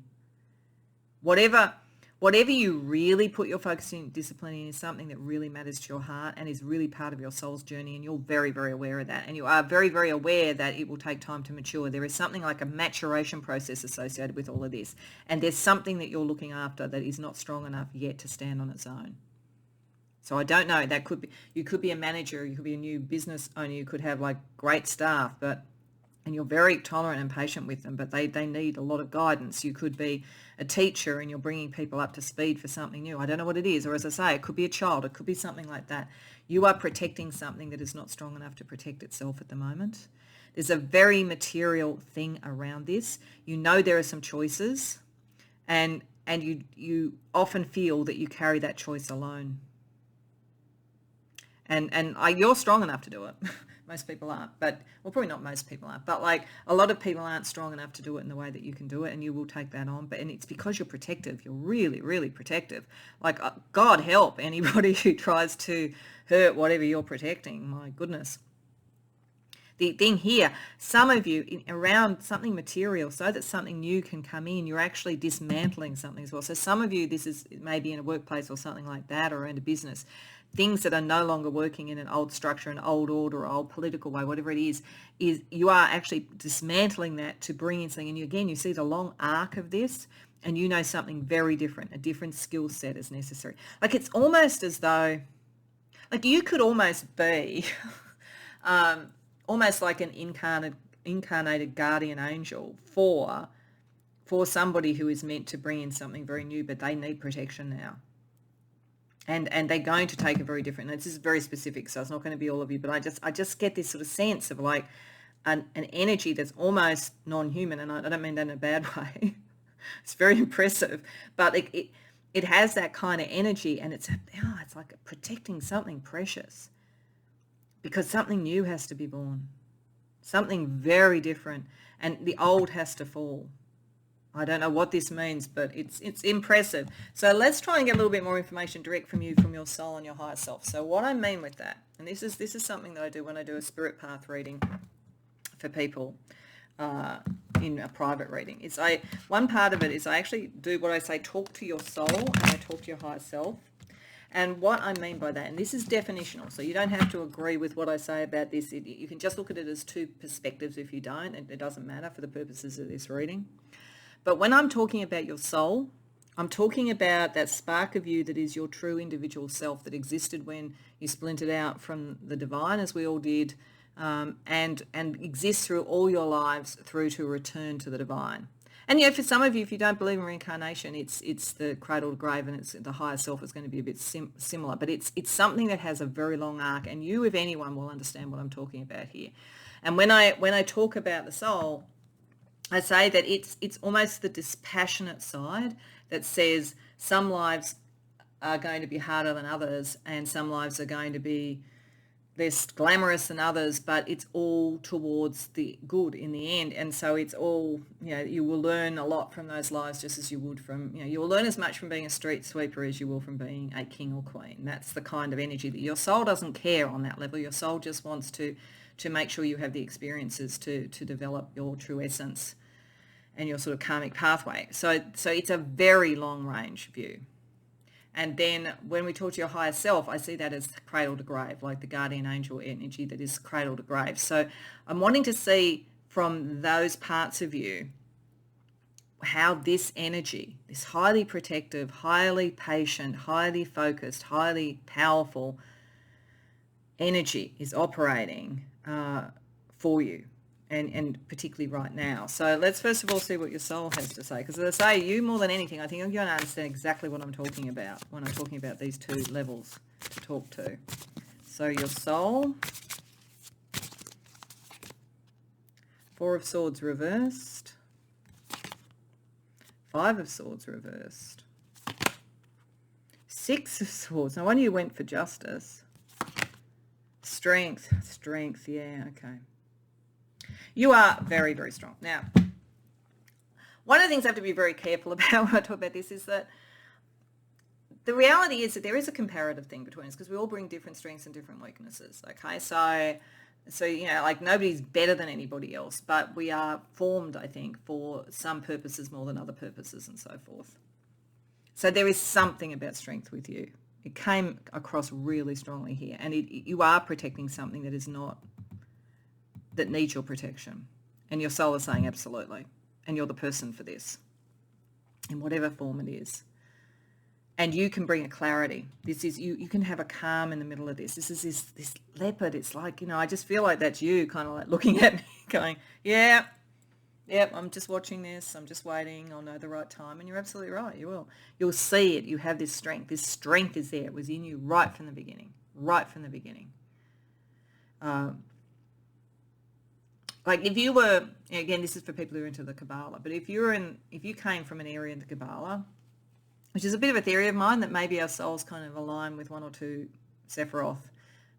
Whatever you really put your focus in, discipline in, is something that really matters to your heart and is really part of your soul's journey, and you're very, very aware of that. And you are very, very aware that it will take time to mature. There is something like a maturation process associated with all of this. And there's something that you're looking after that is not strong enough yet to stand on its own. So I don't know, that could be, you could be a manager, you could be a new business owner, you could have like great staff, and you're very tolerant and patient with them, but they need a lot of guidance. You could be a teacher and you're bringing people up to speed for something new. I don't know what it is. Or as I say, it could be a child. It could be something like that. You are protecting something that is not strong enough to protect itself at the moment. There's a very material thing around this. You know there are some choices, and you often feel that you carry that choice alone. And you're strong enough to do it. Most people aren't, well, probably not most people aren't, but like a lot of people aren't strong enough to do it in the way that you can do it, and you will take that on. And it's because you're protective. You're really, really protective. Like, God help anybody who tries to hurt whatever you're protecting. My goodness. The thing here, some of you around something material so that something new can come in, you're actually dismantling something as well. So some of you, this is maybe in a workplace or something like that, or in a business, things that are no longer working in an old structure, an old order, or old political way, whatever it is you are actually dismantling that to bring in something. And you see the long arc of this, and you know something very different, a different skill set is necessary. Like, it's almost as though, like, you could almost be almost like an incarnated guardian angel for somebody who is meant to bring in something very new, but they need protection now. And they're going to take a very different, and this is very specific, so it's not going to be all of you, but I just get this sort of sense of like an energy that's almost non-human, and I don't mean that in a bad way. It's very impressive, but it has that kind of energy, and it's like protecting something precious, because something new has to be born, something very different, and the old has to fall. I don't know what this means, but it's impressive. So let's try and get a little bit more information direct from you, from your soul and your higher self. So what I mean with that, and this is something that I do when I do a spirit path reading for people in a private reading. One part of it is I actually do what I say, talk to your soul, and I talk to your higher self. And what I mean by that, and this is definitional, so you don't have to agree with what I say about this. You can just look at it as two perspectives if you don't, and it doesn't matter for the purposes of this reading. But when I'm talking about your soul, I'm talking about that spark of you that is your true individual self that existed when you splintered out from the divine, as we all did, and exists through all your lives through to return to the divine. And for some of you, if you don't believe in reincarnation, it's the cradle to grave, and it's the higher self is going to be a bit similar. But it's something that has a very long arc, and you, if anyone, will understand what I'm talking about here. And when I talk about the soul, I say that it's almost the dispassionate side that says some lives are going to be harder than others, and some lives are going to be less glamorous than others, but it's all towards the good in the end. And so it's all, you will learn a lot from those lives, just as you would from, you will learn as much from being a street sweeper as you will from being a king or queen. That's the kind of energy that your soul doesn't care on that level. Your soul just wants to make sure you have the experiences to develop your true essence and your sort of karmic pathway. So it's a very long range view. And then when we talk to your higher self, I see that as cradle to grave, like the guardian angel energy that is cradle to grave. So I'm wanting to see from those parts of you how this energy, this highly protective, highly patient, highly focused, highly powerful energy is operating for you. And particularly right now. So let's first of all see what your soul has to say. Because as I say, you more than anything, I think you're going to understand exactly what I'm talking about when I'm talking about these two levels to talk to. So your soul, Four of Swords reversed, Five of Swords reversed, Six of Swords. No wonder you went for justice. Strength, yeah, okay. You are very, very strong. Now, one of the things I have to be very careful about when I talk about this is that the reality is that there is a comparative thing between us because we all bring different strengths and different weaknesses. Okay, so like nobody's better than anybody else, but we are formed, I think, for some purposes more than other purposes and so forth. So there is something about strength with you. It came across really strongly here, and you are protecting something that needs your protection, and your soul is saying absolutely, and you're the person for this in whatever form it is. And you can bring a clarity. This is you can have a calm in the middle of this. This is this leopard. It's like, I just feel like that's you kind of like looking at me going, yeah, I'm just watching this. I'm just waiting. I'll know the right time. And you're absolutely right. You will. You'll see it. You have this strength. This strength is there. It was in you right from the beginning. Right from the beginning. Like if you were, again, this is for people who are into the Kabbalah, but if you came from an area in the Kabbalah, which is a bit of a theory of mine, that maybe our souls kind of align with one or two Sephiroth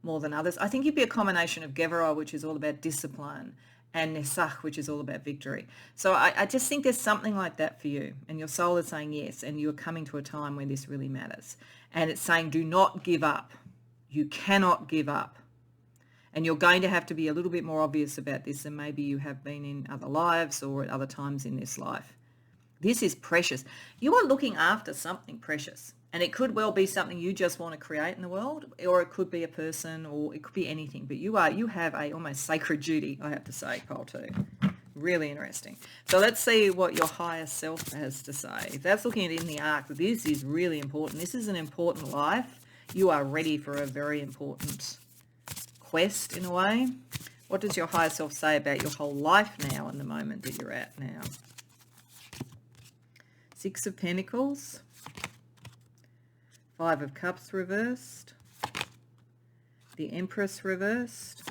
more than others. I think you'd be a combination of Gevurah, which is all about discipline, and Nesach, which is all about victory. So I just think there's something like that for you, and your soul is saying yes, and you're coming to a time when this really matters. And it's saying, do not give up. You cannot give up. And you're going to have to be a little bit more obvious about this than maybe you have been in other lives or at other times in this life. This is precious. You are looking after something precious, and it could well be something you just want to create in the world, or it could be a person, or it could be anything. But you have a almost sacred duty, I have to say, Pole 2. Really interesting. So let's see what your higher self has to say. If that's looking at it in the arc, this is really important. This is an important life. You are ready for a very important quest in a way. What does your higher self say about your whole life now in the moment that you're at now? 6 of Pentacles, 5 of Cups reversed, the Empress reversed,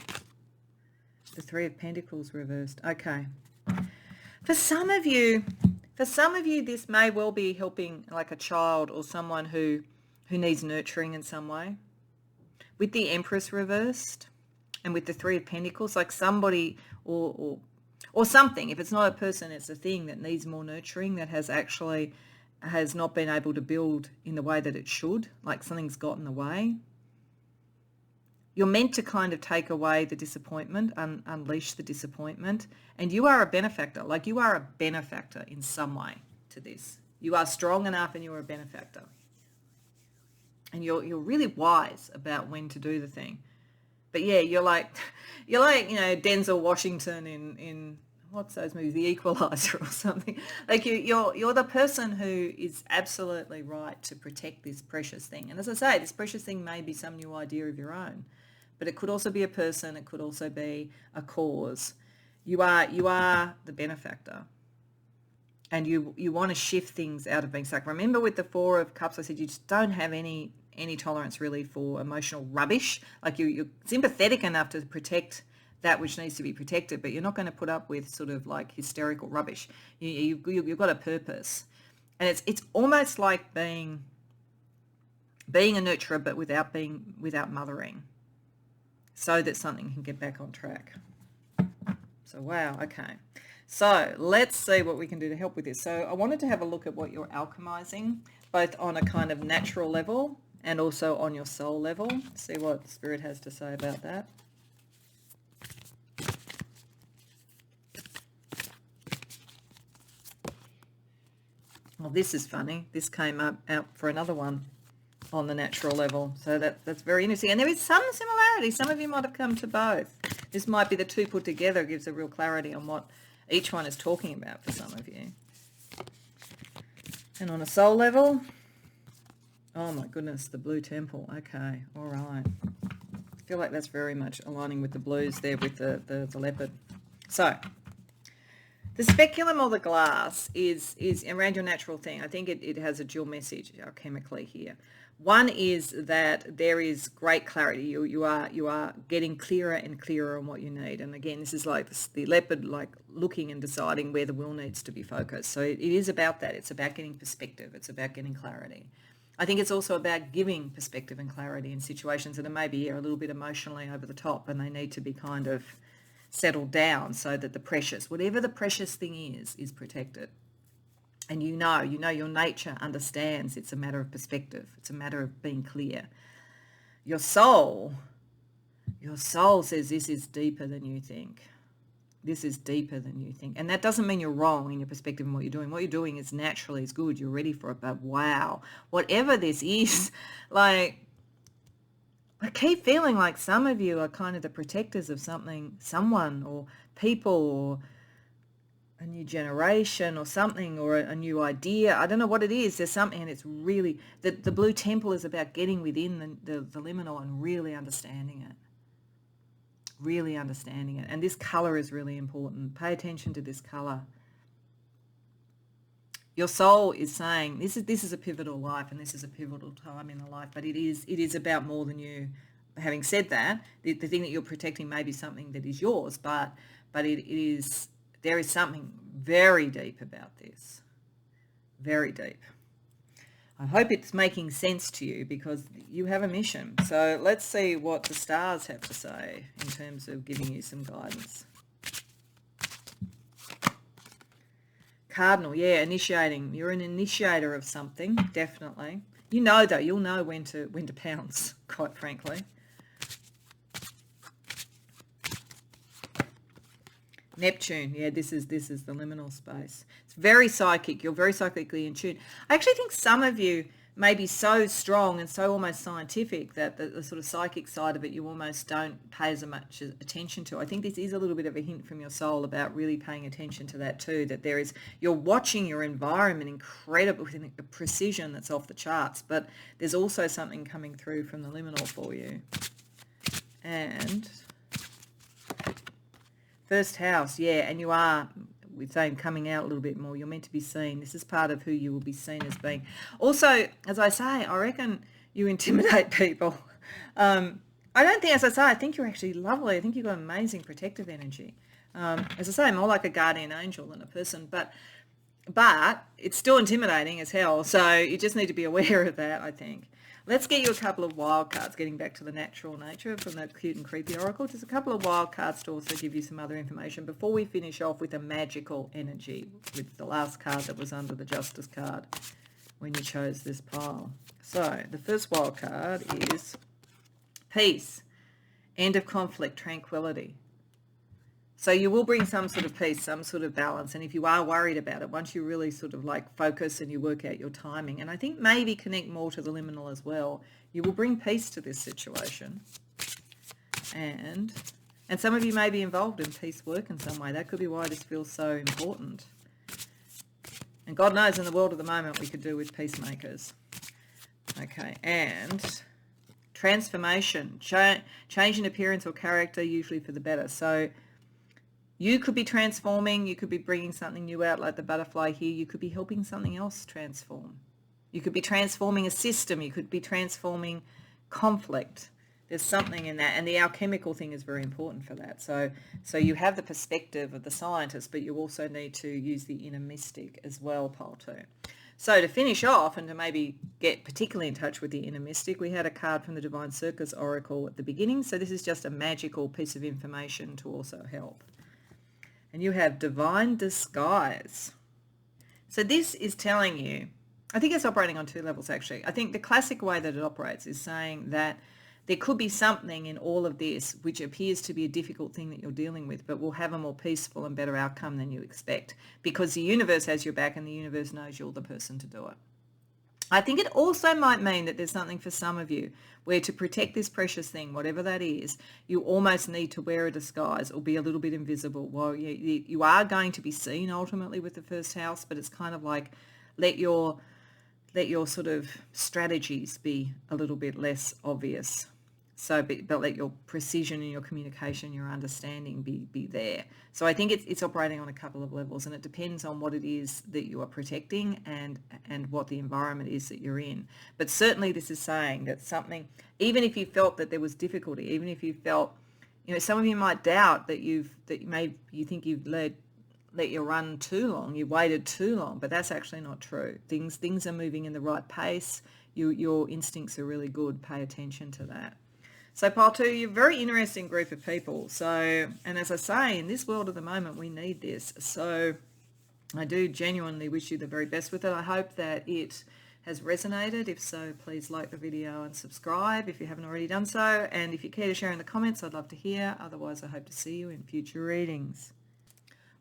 the 3 of Pentacles reversed. Okay. For some of you, this may well be helping like a child or someone who needs nurturing in some way. With the Empress reversed and with the 3 of Pentacles, like somebody or something, if it's not a person, it's a thing that needs more nurturing, that has not been able to build in the way that it should, like something's got in the way. You're meant to kind of take away the disappointment, unleash the disappointment, and you are a benefactor. Like you are a benefactor in some way to this. You are strong enough and you're a benefactor. And you're really wise about when to do the thing. But yeah, you're like Denzel Washington in what's those movies, The Equalizer or something. Like you're the person who is absolutely right to protect this precious thing. And as I say, this precious thing may be some new idea of your own, but it could also be a person. It could also be a cause. You are the benefactor, and you want to shift things out of being stuck. Remember, with the 4 of Cups, I said you just don't have any tolerance really for emotional rubbish. Like you're sympathetic enough to protect that which needs to be protected, but you're not going to put up with sort of like hysterical rubbish. You've got a purpose, and it's almost like being a nurturer, but without mothering, so that something can get back on track. So wow, okay. So let's see what we can do to help with this. So I wanted to have a look at what you're alchemizing, both on a kind of natural level and also on your soul level. See what Spirit has to say about that. Well, this is funny. This came out for another one on the natural level. So that's very interesting. And there is some similarity. Some of you might have come to both. This might be the two put together, gives a real clarity on what each one is talking about for some of you. And on a soul level, oh my goodness, the blue temple. Okay, all right. I feel like that's very much aligning with the blues there with the leopard. So the speculum or the glass is around your natural thing. I think it has a dual message alchemically here. One is that there is great clarity. You are getting clearer and clearer on what you need. And again, this is like the leopard, like looking and deciding where the will needs to be focused. So it is about that. It's about getting perspective. It's about getting clarity. I think it's also about giving perspective and clarity in situations that are maybe a little bit emotionally over the top, and they need to be kind of settled down so that the precious, whatever the precious thing is protected. And you know your nature understands it's a matter of perspective. It's a matter of being clear. Your soul says this is deeper than you think. This is deeper than you think. And that doesn't mean you're wrong in your perspective and what you're doing. What you're doing is naturally is good. You're ready for it. But wow, whatever this is, like, I keep feeling like some of you are kind of the protectors of something, someone or people or a new generation or something or a new idea. I don't know what it is. There's something, and it's really, the blue temple is about getting within the liminal and really understanding it. Really understanding it. And this color is really important. Pay attention to this color. Your soul is saying this is a pivotal life and this is a pivotal time in the life, but it is about more than you. Having said that, the thing that you're protecting may be something that is yours, but there is something very deep about this. Very deep. I hope it's making sense to you because you have a mission. So let's see what the stars have to say in terms of giving you some guidance. Cardinal, yeah, initiating. You're an initiator of something, definitely. You know, though, you'll know when to pounce, quite frankly. Neptune, yeah, this is the liminal space. It's very psychic. You're very psychically in tune. I actually think some of you may be so strong and so almost scientific that the sort of psychic side of it you almost don't pay as much attention to. I think this is a little bit of a hint from your soul about really paying attention to that too, that you're watching your environment incredibly with a precision that's off the charts, but there's also something coming through from the liminal for you. And first house, yeah, and you are, we're saying, coming out a little bit more. You're meant to be seen. This is part of who you will be seen as being. Also, as I say, I reckon you intimidate people. I don't think, as I say, I think you're actually lovely. I think you've got amazing protective energy. As I say, more like a guardian angel than a person, but it's still intimidating as hell. So you just need to be aware of that, I think. Let's get you a couple of wild cards, getting back to the natural nature from that cute and creepy oracle. Just a couple of wild cards to also give you some other information before we finish off with a magical energy with the last card that was under the Justice card when you chose this pile. So the first wild card is peace, end of conflict, tranquility. So you will bring some sort of peace, some sort of balance. And if you are worried about it, once you really sort of like focus and you work out your timing, and I think maybe connect more to the liminal as well, you will bring peace to this situation. And some of you may be involved in peace work in some way. That could be why this feels so important. And God knows in the world at the moment we could do with peacemakers. Okay, and transformation, change in appearance or character, usually for the better. So you could be transforming, you could be bringing something new out like the butterfly here, you could be helping something else transform. You could be transforming a system, you could be transforming conflict. There's something in that, and the alchemical thing is very important for that. So you have the perspective of the scientist, but you also need to use the inner mystic as well, pile 2. So to finish off and to maybe get particularly in touch with the inner mystic, we had a card from the Divine Circus Oracle at the beginning. So this is just a magical piece of information to also help. And you have divine disguise. So this is telling you, I think it's operating on 2 levels actually. I think the classic way that it operates is saying that there could be something in all of this which appears to be a difficult thing that you're dealing with, but will have a more peaceful and better outcome than you expect because the universe has your back and the universe knows you're the person to do it. I think it also might mean that there's something for some of you where to protect this precious thing, whatever that is, you almost need to wear a disguise or be a little bit invisible. Well, you are going to be seen ultimately with the first house, but it's kind of like let your sort of strategies be a little bit less obvious. So, but let your precision in your communication, your understanding be there. So I think it's operating on a couple of levels, and it depends on what it is that you are protecting and what the environment is that you're in. But certainly this is saying that something, even if you felt that there was difficulty, even if you felt, some of you might doubt that you think you've let you run too long, you waited too long, but that's actually not true. Things are moving in the right pace. Your instincts are really good. Pay attention to that. So pile 2, you're a very interesting group of people. So, and as I say, in this world at the moment, we need this. So I do genuinely wish you the very best with it. I hope that it has resonated. If so, please like the video and subscribe if you haven't already done so. And if you care to share in the comments, I'd love to hear. Otherwise, I hope to see you in future readings.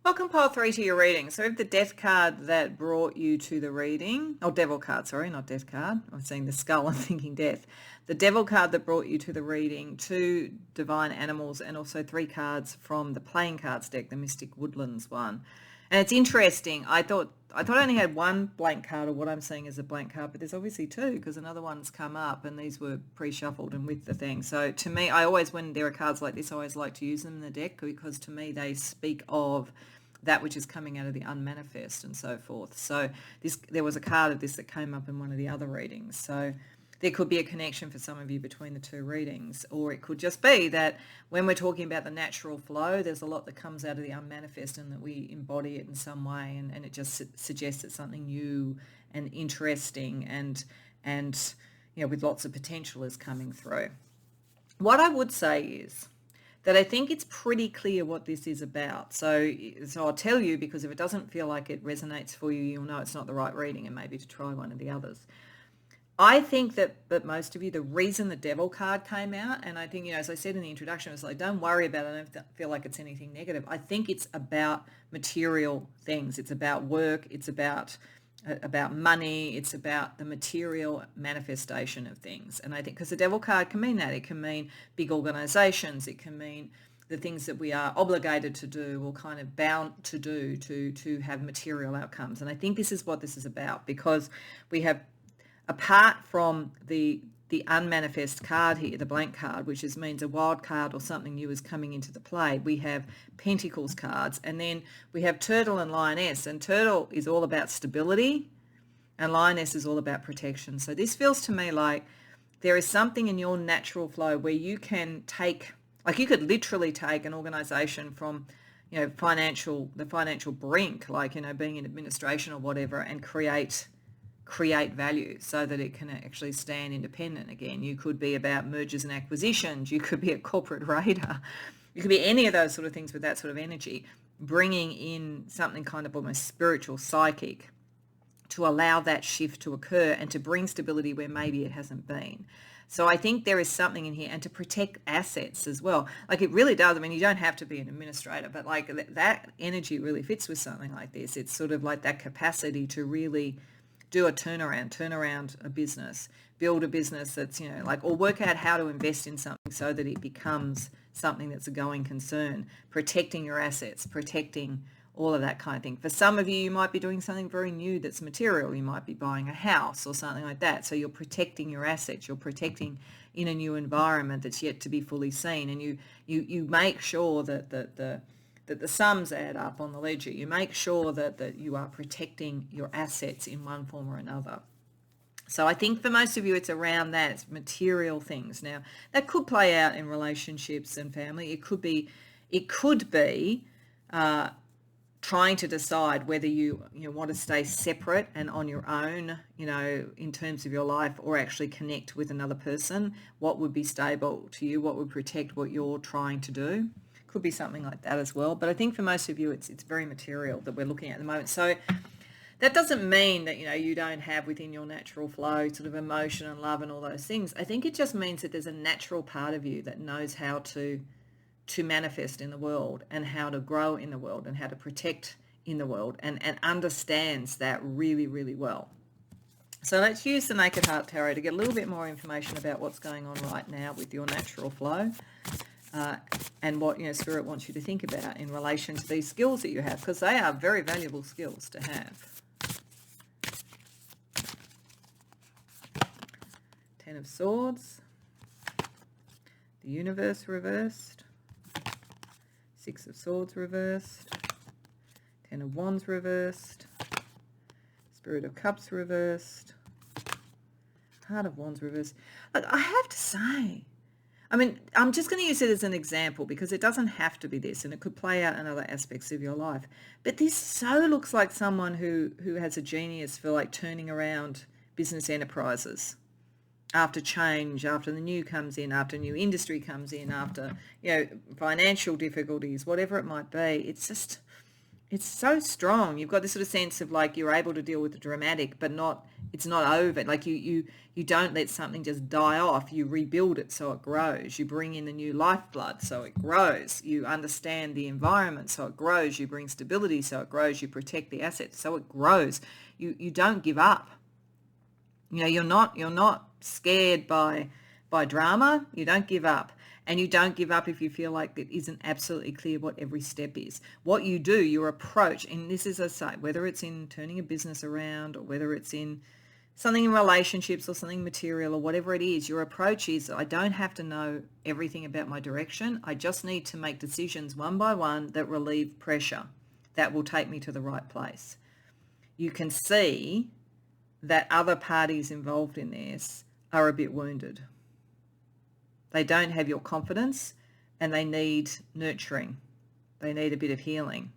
Welcome pile 3 to your reading. So we have the death card that brought you to the reading. Oh, devil card, sorry, not death card. I'm seeing the skull and thinking death. The devil card that brought you to the reading, 2 divine animals, and also 3 cards from the playing cards deck, the Mystic Woodlands one. And it's interesting. I thought I only had 1 blank card, or what I'm seeing as a blank card, but there's obviously 2 because another one's come up, and these were pre-shuffled and with the thing. So to me, I always, when there are cards like this, I always like to use them in the deck because to me they speak of that which is coming out of the unmanifest and so forth. So there was a card of this that came up in one of the other readings. So there could be a connection for some of you between the 2 readings, or it could just be that when we're talking about the natural flow, there's a lot that comes out of the unmanifest and that we embody it in some way, and it just suggests that something new and interesting and with lots of potential is coming through. What I would say is that I think it's pretty clear what this is about. So I'll tell you, because if it doesn't feel like it resonates for you, you'll know it's not the right reading and maybe to try one of the others. I think that most of you, the reason the devil card came out, and I think, as I said in the introduction, it was like, don't worry about it. I don't feel like it's anything negative. I think it's about material things. It's about work. It's about money. It's about the material manifestation of things. And I think because the devil card can mean that. It can mean big organizations. It can mean the things that we are obligated to do or kind of bound to do to have material outcomes. And I think this is what this is about, because we have, apart from the unmanifest card here, the blank card, which means a wild card or something new is coming into the play, we have Pentacles cards, and then we have Turtle and Lioness, and Turtle is all about stability and Lioness is all about protection. So this feels to me like there is something in your natural flow where you can take, like you could literally take an organization from the financial brink, like being in administration or whatever, and create value so that it can actually stand independent again. You could be about mergers and acquisitions. You could be a corporate raider. You could be any of those sort of things with that sort of energy, bringing in something kind of almost spiritual, psychic, to allow that shift to occur and to bring stability where maybe it hasn't been. So I think there is something in here, and to protect assets as well. Like it really does. I mean, you don't have to be an administrator, but like that energy really fits with something like this. It's sort of like that capacity to really do a turn around a business, build a business that's, or work out how to invest in something so that it becomes something that's a going concern, protecting your assets, protecting all of that kind of thing. For some of you, you might be doing something very new that's material. You might be buying a house or something like that. So you're protecting your assets. You're protecting in a new environment that's yet to be fully seen. And you make sure that the sums add up on the ledger. You make sure that you are protecting your assets in one form or another. So I think for most of you, it's around that. It's material things. Now, that could play out in relationships and family. It could be trying to decide whether you want to stay separate and on your own, in terms of your life, or actually connect with another person. What would be stable to you? What would protect what you're trying to do? Could be something like that as well. But I think for most of you, it's very material that we're looking at the moment. So that doesn't mean that, you don't have within your natural flow sort of emotion and love and all those things. I think it just means that there's a natural part of you that knows how to manifest in the world and how to grow in the world and how to protect in the world and understands that really, really well. So let's use the Naked Heart Tarot to get a little bit more information about what's going on right now with your natural flow. And what Spirit wants you to think about in relation to these skills that you have, because they are very valuable skills to have. 10 of Swords, the Universe reversed, 6 of Swords reversed, 10 of Wands reversed, Spirit of Cups reversed, Heart of Wands reversed. Look, I have to say, I'm just going to use it as an example because it doesn't have to be this, and it could play out in other aspects of your life. But this so looks like someone who has a genius for like turning around business enterprises. after change, after the new comes in, after new industry comes in, after, financial difficulties, whatever it might be. It's so strong. You've got this sort of sense of like you're able to deal with the dramatic, but it's not over. Like you don't let something just die off. You rebuild it so it grows. You bring in the new lifeblood so it grows. You understand the environment so it grows. You bring stability so it grows. You protect the assets so it grows. You don't give up. You're not scared by drama. You don't give up. And you don't give up if you feel like it isn't absolutely clear what every step is. What you do, your approach, and this is, as I say, whether it's in turning a business around or whether it's in something in relationships or something material or whatever it is, your approach is, I don't have to know everything about my direction. I just need to make decisions one by one that relieve pressure that will take me to the right place. You can see that other parties involved in this are a bit wounded. They don't have your confidence and they need nurturing. They need a bit of healing.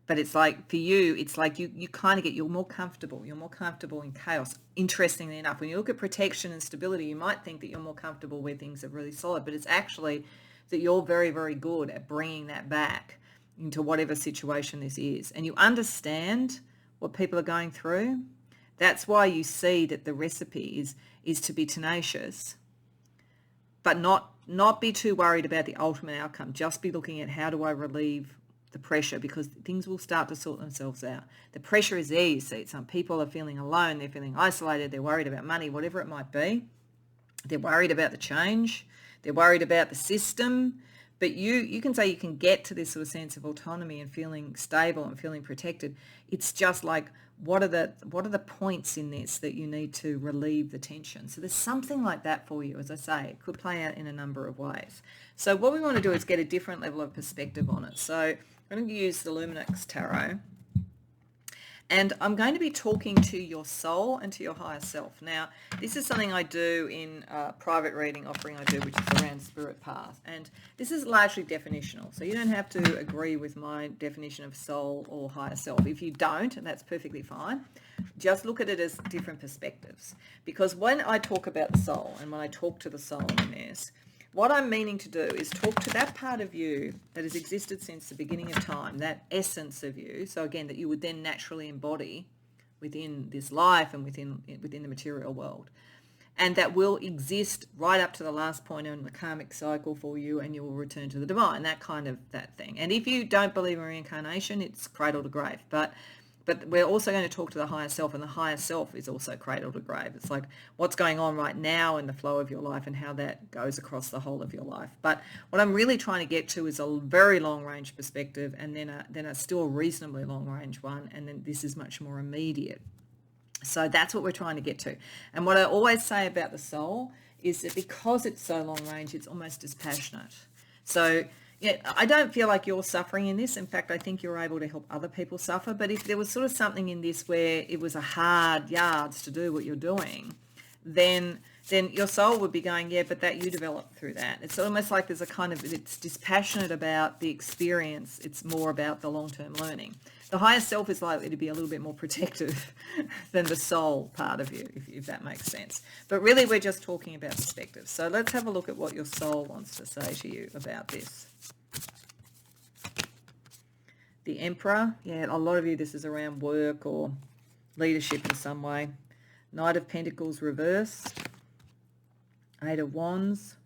But it's like for you, it's like you kind of you're more comfortable. You're more comfortable in chaos. Interestingly enough, when you look at protection and stability, you might think that you're more comfortable where things are really solid, but it's actually that you're very, very good at bringing that back into whatever situation this is. And you understand what people are going through. That's why you see that the recipe is to be tenacious, but not be too worried about the ultimate outcome. Just be looking at how do I relieve the pressure, because things will start to sort themselves out. The pressure is there, you see. Some people are feeling alone, they're feeling isolated, they're worried about money, whatever it might be. They're worried about the change, they're worried about the system. But you can say you can get to this sort of sense of autonomy and feeling stable and feeling protected. It's just like, what are the points in this that you need to relieve the tension? So there's something like that for you. As I say, it could play out in a number of ways. So what we want to do is get a different level of perspective on it. So I'm going to use the Luminix Tarot. And I'm going to be talking to your soul and to your higher self. Now, this is something I do in a private reading offering I do, which is around Spirit Path. And this is largely definitional. So you don't have to agree with my definition of soul or higher self. If you don't, and that's perfectly fine, just look at it as different perspectives. Because when I talk about the soul and when I talk to the soul in this, what I'm meaning to do is talk to that part of you that has existed since the beginning of time, that essence of you. So again, that you would then naturally embody within this life and within the material world. And that will exist right up to the last point in the karmic cycle for you, and you will return to the divine, that thing. And if you don't believe in reincarnation, it's cradle to grave. But we're also going to talk to the higher self, and the higher self is also cradle to grave. It's like what's going on right now in the flow of your life and how that goes across the whole of your life. But what I'm really trying to get to is a very long-range perspective, and then a still reasonably long-range one, and then this is much more immediate. So that's what we're trying to get to. And what I always say about the soul is that because it's so long-range, it's almost dispassionate. So yeah, I don't feel like you're suffering in this. In fact, I think you're able to help other people suffer. But if there was sort of something in this where it was a hard yards to do what you're doing, then your soul would be going, yeah, but that you developed through that. It's almost like there's it's dispassionate about the experience. It's more about the long-term learning. The higher self is likely to be a little bit more protective than the soul part of you, if that makes sense. But really, we're just talking about perspective. So let's have a look at what your soul wants to say to you about this. The Emperor, yeah, a lot of you, this is around work or leadership in some way. Knight of Pentacles reversed. Eight of Wands.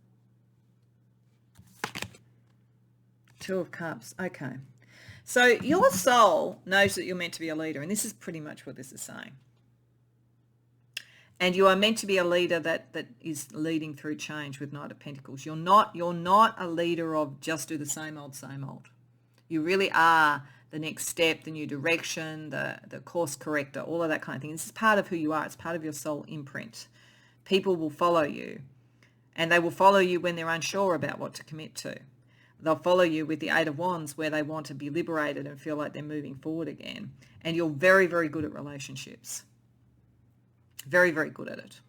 Two of Cups, okay. So your soul knows that you're meant to be a leader, and this is pretty much what this is saying. And you are meant to be a leader that is leading through change with Knight of Pentacles. You're not a leader of just do the same old, same old. You really are the next step, the new direction, the course corrector, all of that kind of thing. This is part of who you are. It's part of your soul imprint. People will follow you, and they will follow you when they're unsure about what to commit to. They'll follow you with the Eight of Wands where they want to be liberated and feel like they're moving forward again. And you're very, very good at relationships. Very, very good at it.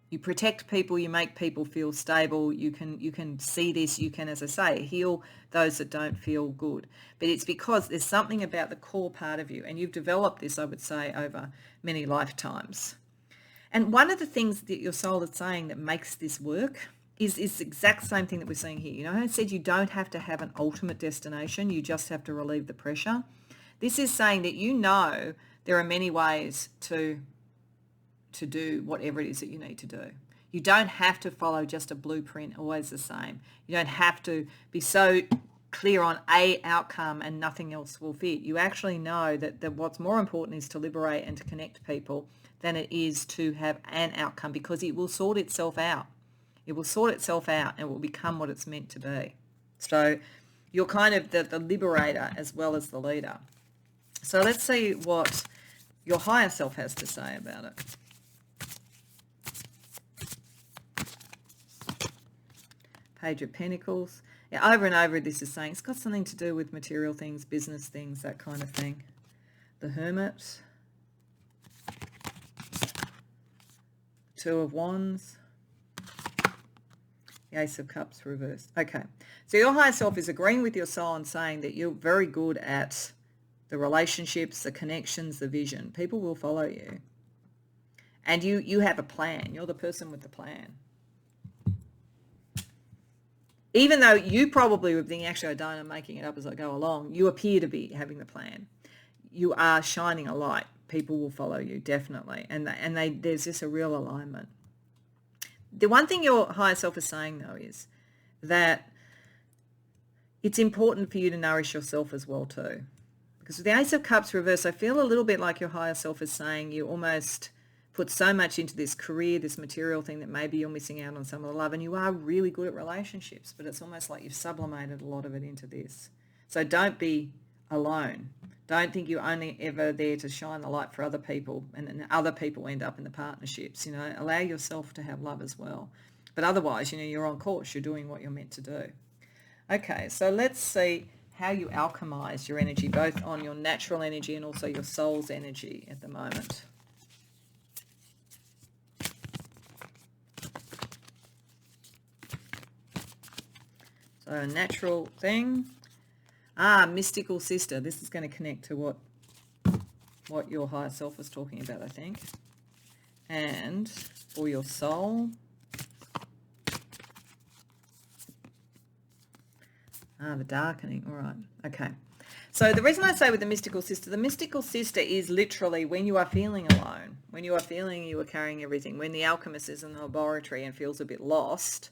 You protect people, you make people feel stable, you can see this, you can, as I say, heal those that don't feel good. But it's because there's something about the core part of you, and you've developed this, I would say, over many lifetimes. And one of the things that your soul is saying that makes this work is the exact same thing that we're seeing here. You know, I said you don't have to have an ultimate destination. You just have to relieve the pressure. This is saying that you know there are many ways to do whatever it is that you need to do. You don't have to follow just a blueprint, always the same. You don't have to be so clear on a outcome and nothing else will fit. You actually know that what's more important is to liberate and to connect people than it is to have an outcome, because it will sort itself out. It will sort itself out and it will become what it's meant to be. So you're kind of the liberator as well as the leader. So let's see what your higher self has to say about it. Page of Pentacles. Yeah, over and over this is saying it's got something to do with material things, business things, that kind of thing. The Hermit. Two of Wands. The Ace of Cups reversed. Okay, so your higher self is agreeing with your soul and saying that you're very good at the relationships, the connections, the vision. People will follow you. And you have a plan. You're the person with the plan. Even though you probably would think, actually, I don't, I'm making it up as I go along, you appear to be having the plan. You are shining a light. People will follow you, definitely. And there's just a real alignment. The one thing your higher self is saying, though, is that it's important for you to nourish yourself as well, too. Because with the Ace of Cups reversed, I feel a little bit like your higher self is saying you almost put so much into this career, this material thing, that maybe you're missing out on some of the love. And you are really good at relationships, but it's almost like you've sublimated a lot of it into this. So don't be alone. Don't think you're only ever there to shine the light for other people and then other people end up in the partnerships. You know, allow yourself to have love as well. But otherwise, you know, you're on course. You're doing what you're meant to do. Okay, so let's see how you alchemize your energy, both on your natural energy and also your soul's energy at the moment. So a natural thing. Mystical sister. This is going to connect to what your higher self was talking about, I think. And for your soul. The darkening. All right. Okay. So the reason I say with the mystical sister is literally when you are feeling alone, when you are feeling you are carrying everything, when the alchemist is in the laboratory and feels a bit lost,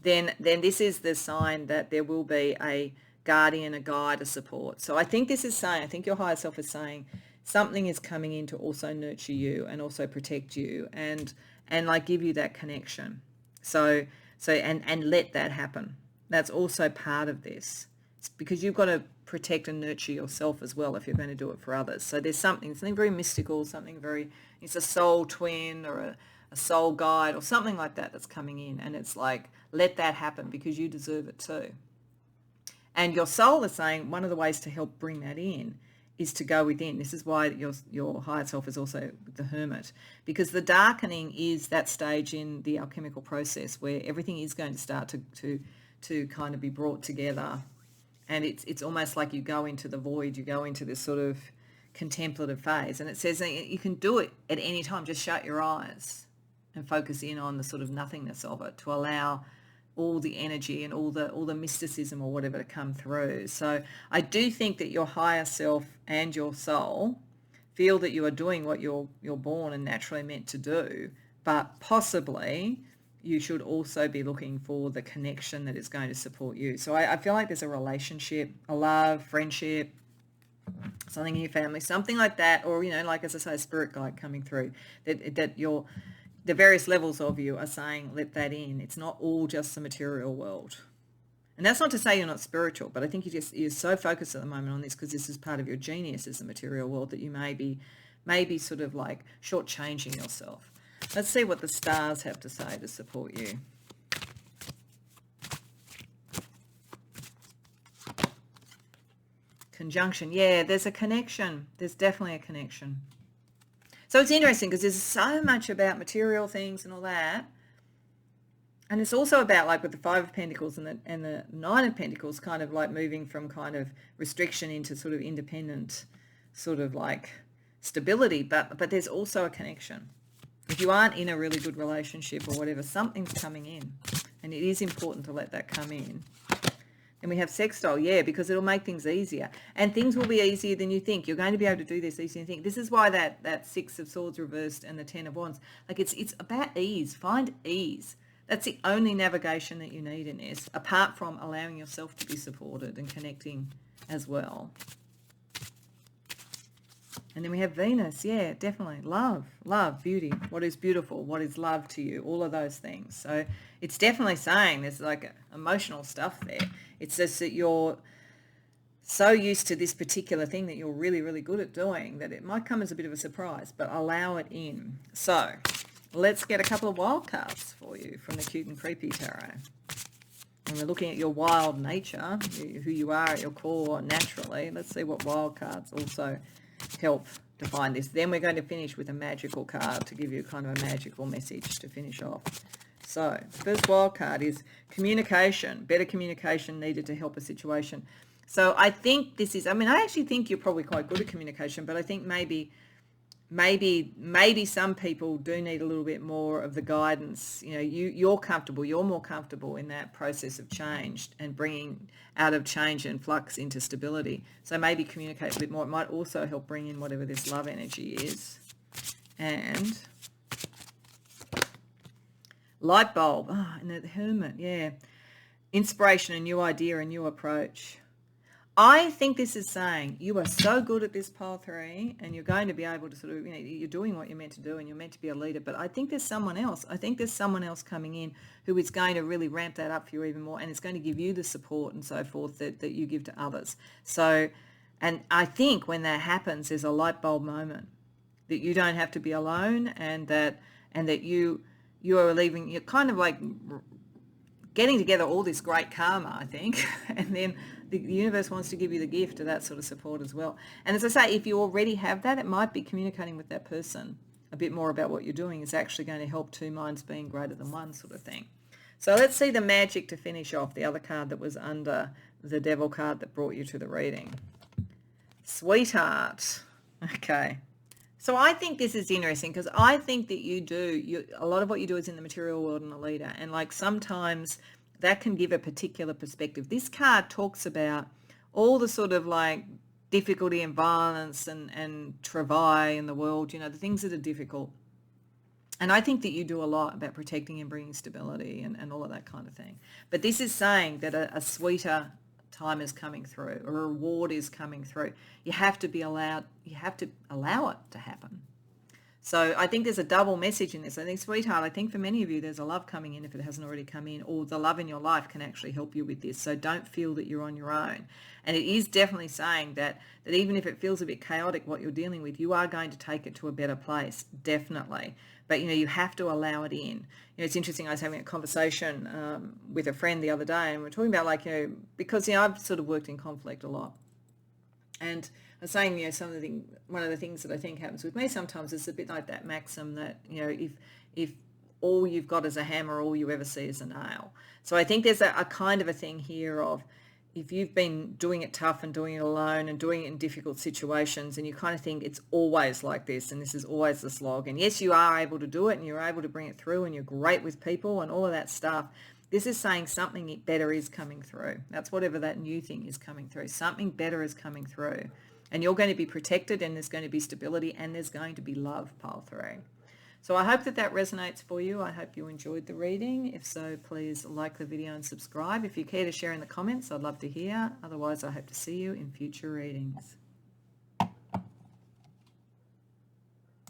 then this is the sign that there will be a guardian, a guide, a support. So I think this is saying, I think your higher self is saying something is coming in to also nurture you and also protect you and like give you that connection. So let that happen. That's also part of this. It's because you've got to protect and nurture yourself as well if you're going to do it for others. So there's something very mystical, it's a soul twin or a soul guide or something like that that's coming in. And it's like, let that happen because you deserve it too. And your soul is saying one of the ways to help bring that in is to go within. This is why your higher self is also the Hermit, because the darkening is that stage in the alchemical process where everything is going to start to kind of be brought together. And it's almost like you go into the void, you go into this sort of contemplative phase. And it says that you can do it at any time. Just shut your eyes and focus in on the sort of nothingness of it to allow all the energy and all the mysticism or whatever to come through. So I do think that your higher self and your soul feel that you are doing what you're born and naturally meant to do, but possibly you should also be looking for the connection that is going to support you. So I feel like there's a relationship, a love, friendship, something in your family, something like that, or, you know, like as I say, a spirit guide coming through, that the various levels of you are saying, let that in. It's not all just the material world. And that's not to say you're not spiritual, but I think you're so focused at the moment on this because this is part of your genius as the material world that you may be sort of like shortchanging yourself. Let's see what the stars have to say to support you. Conjunction. Yeah, there's a connection. There's definitely a connection. So it's interesting because there's so much about material things and all that. And it's also about, like with the Five of Pentacles and the Nine of Pentacles, kind of like moving from kind of restriction into sort of independent sort of like stability. But there's also a connection. If you aren't in a really good relationship or whatever, something's coming in. And it is important to let that come in. And we have sextile, yeah, because it'll make things easier. And things will be easier than you think. You're going to be able to do this easier than you think. This is why that Six of Swords reversed and the Ten of Wands, like it's about ease. Find ease. That's the only navigation that you need in this, apart from allowing yourself to be supported and connecting as well. And then we have Venus, yeah, definitely. Love, beauty, what is beautiful, what is love to you, all of those things. So it's definitely saying there's like emotional stuff there. It's just that you're so used to this particular thing that you're really, really good at doing that it might come as a bit of a surprise, but allow it in. So let's get a couple of wild cards for you from the Cute and Creepy Tarot. And we're looking at your wild nature, who you are at your core naturally. Let's see what wild cards also help define this. Then we're going to finish with a magical card to give you kind of a magical message to finish off. So the first wild card is communication. Better communication needed to help a situation. So I think this is, I actually think you're probably quite good at communication, but I think maybe some people do need a little bit more of the guidance. You know, you're more comfortable in that process of change and bringing out of change and flux into stability. So maybe communicate a bit more. It might also help bring in whatever this love energy is. And light bulb, and the Hermit, yeah. Inspiration, a new idea, a new approach. I think this is saying you are so good at this pile 3 and you're going to be able to sort of, you're doing what you're meant to do and you're meant to be a leader. But I think there's someone else. I think there's someone else coming in who is going to really ramp that up for you even more, and it's going to give you the support and so forth that you give to others. So, and I think when that happens, there's a light bulb moment that you don't have to be alone, and that you are leaving, you're kind of like getting together all this great karma, I think, and then the universe wants to give you the gift of that sort of support as well. And as I say, if you already have that, it might be communicating with that person a bit more about what you're doing is actually going to help two minds being greater than one sort of thing. So let's see the magic to finish off, the other card that was under the Devil card that brought you to the reading. Sweetheart. Okay. So I think this is interesting because I think that a lot of what you do is in the material world and a leader. And like sometimes that can give a particular perspective. This card talks about all the sort of like difficulty and violence and travail in the world, the things that are difficult. And I think that you do a lot about protecting and bringing stability and all of that kind of thing. But this is saying that a sweeter time is coming through, a reward is coming through. You have to allow it to happen. So I think there's a double message in this. I think, sweetheart, I think for many of you there's a love coming in if it hasn't already come in, or the love in your life can actually help you with this. So don't feel that you're on your own. And it is definitely saying that even if it feels a bit chaotic what you're dealing with, you are going to take it to a better place, definitely. But, you have to allow it in. It's interesting, I was having a conversation with a friend the other day, and we're talking about because, I've sort of worked in conflict a lot. And I was saying, one of the things that I think happens with me sometimes is a bit like that maxim that, if all you've got is a hammer, all you ever see is a nail. So I think there's a kind of a thing here of, if you've been doing it tough and doing it alone and doing it in difficult situations and you kind of think it's always like this and this is always the slog, and yes, you are able to do it and you're able to bring it through and you're great with people and all of that stuff, this is saying something better is coming through. That's whatever that new thing is coming through. Something better is coming through. And you're going to be protected, and there's going to be stability, and there's going to be love, pile 3. So I hope that resonates for you. I hope you enjoyed the reading. If so, please like the video and subscribe. If you care to share in the comments, I'd love to hear. Otherwise, I hope to see you in future readings.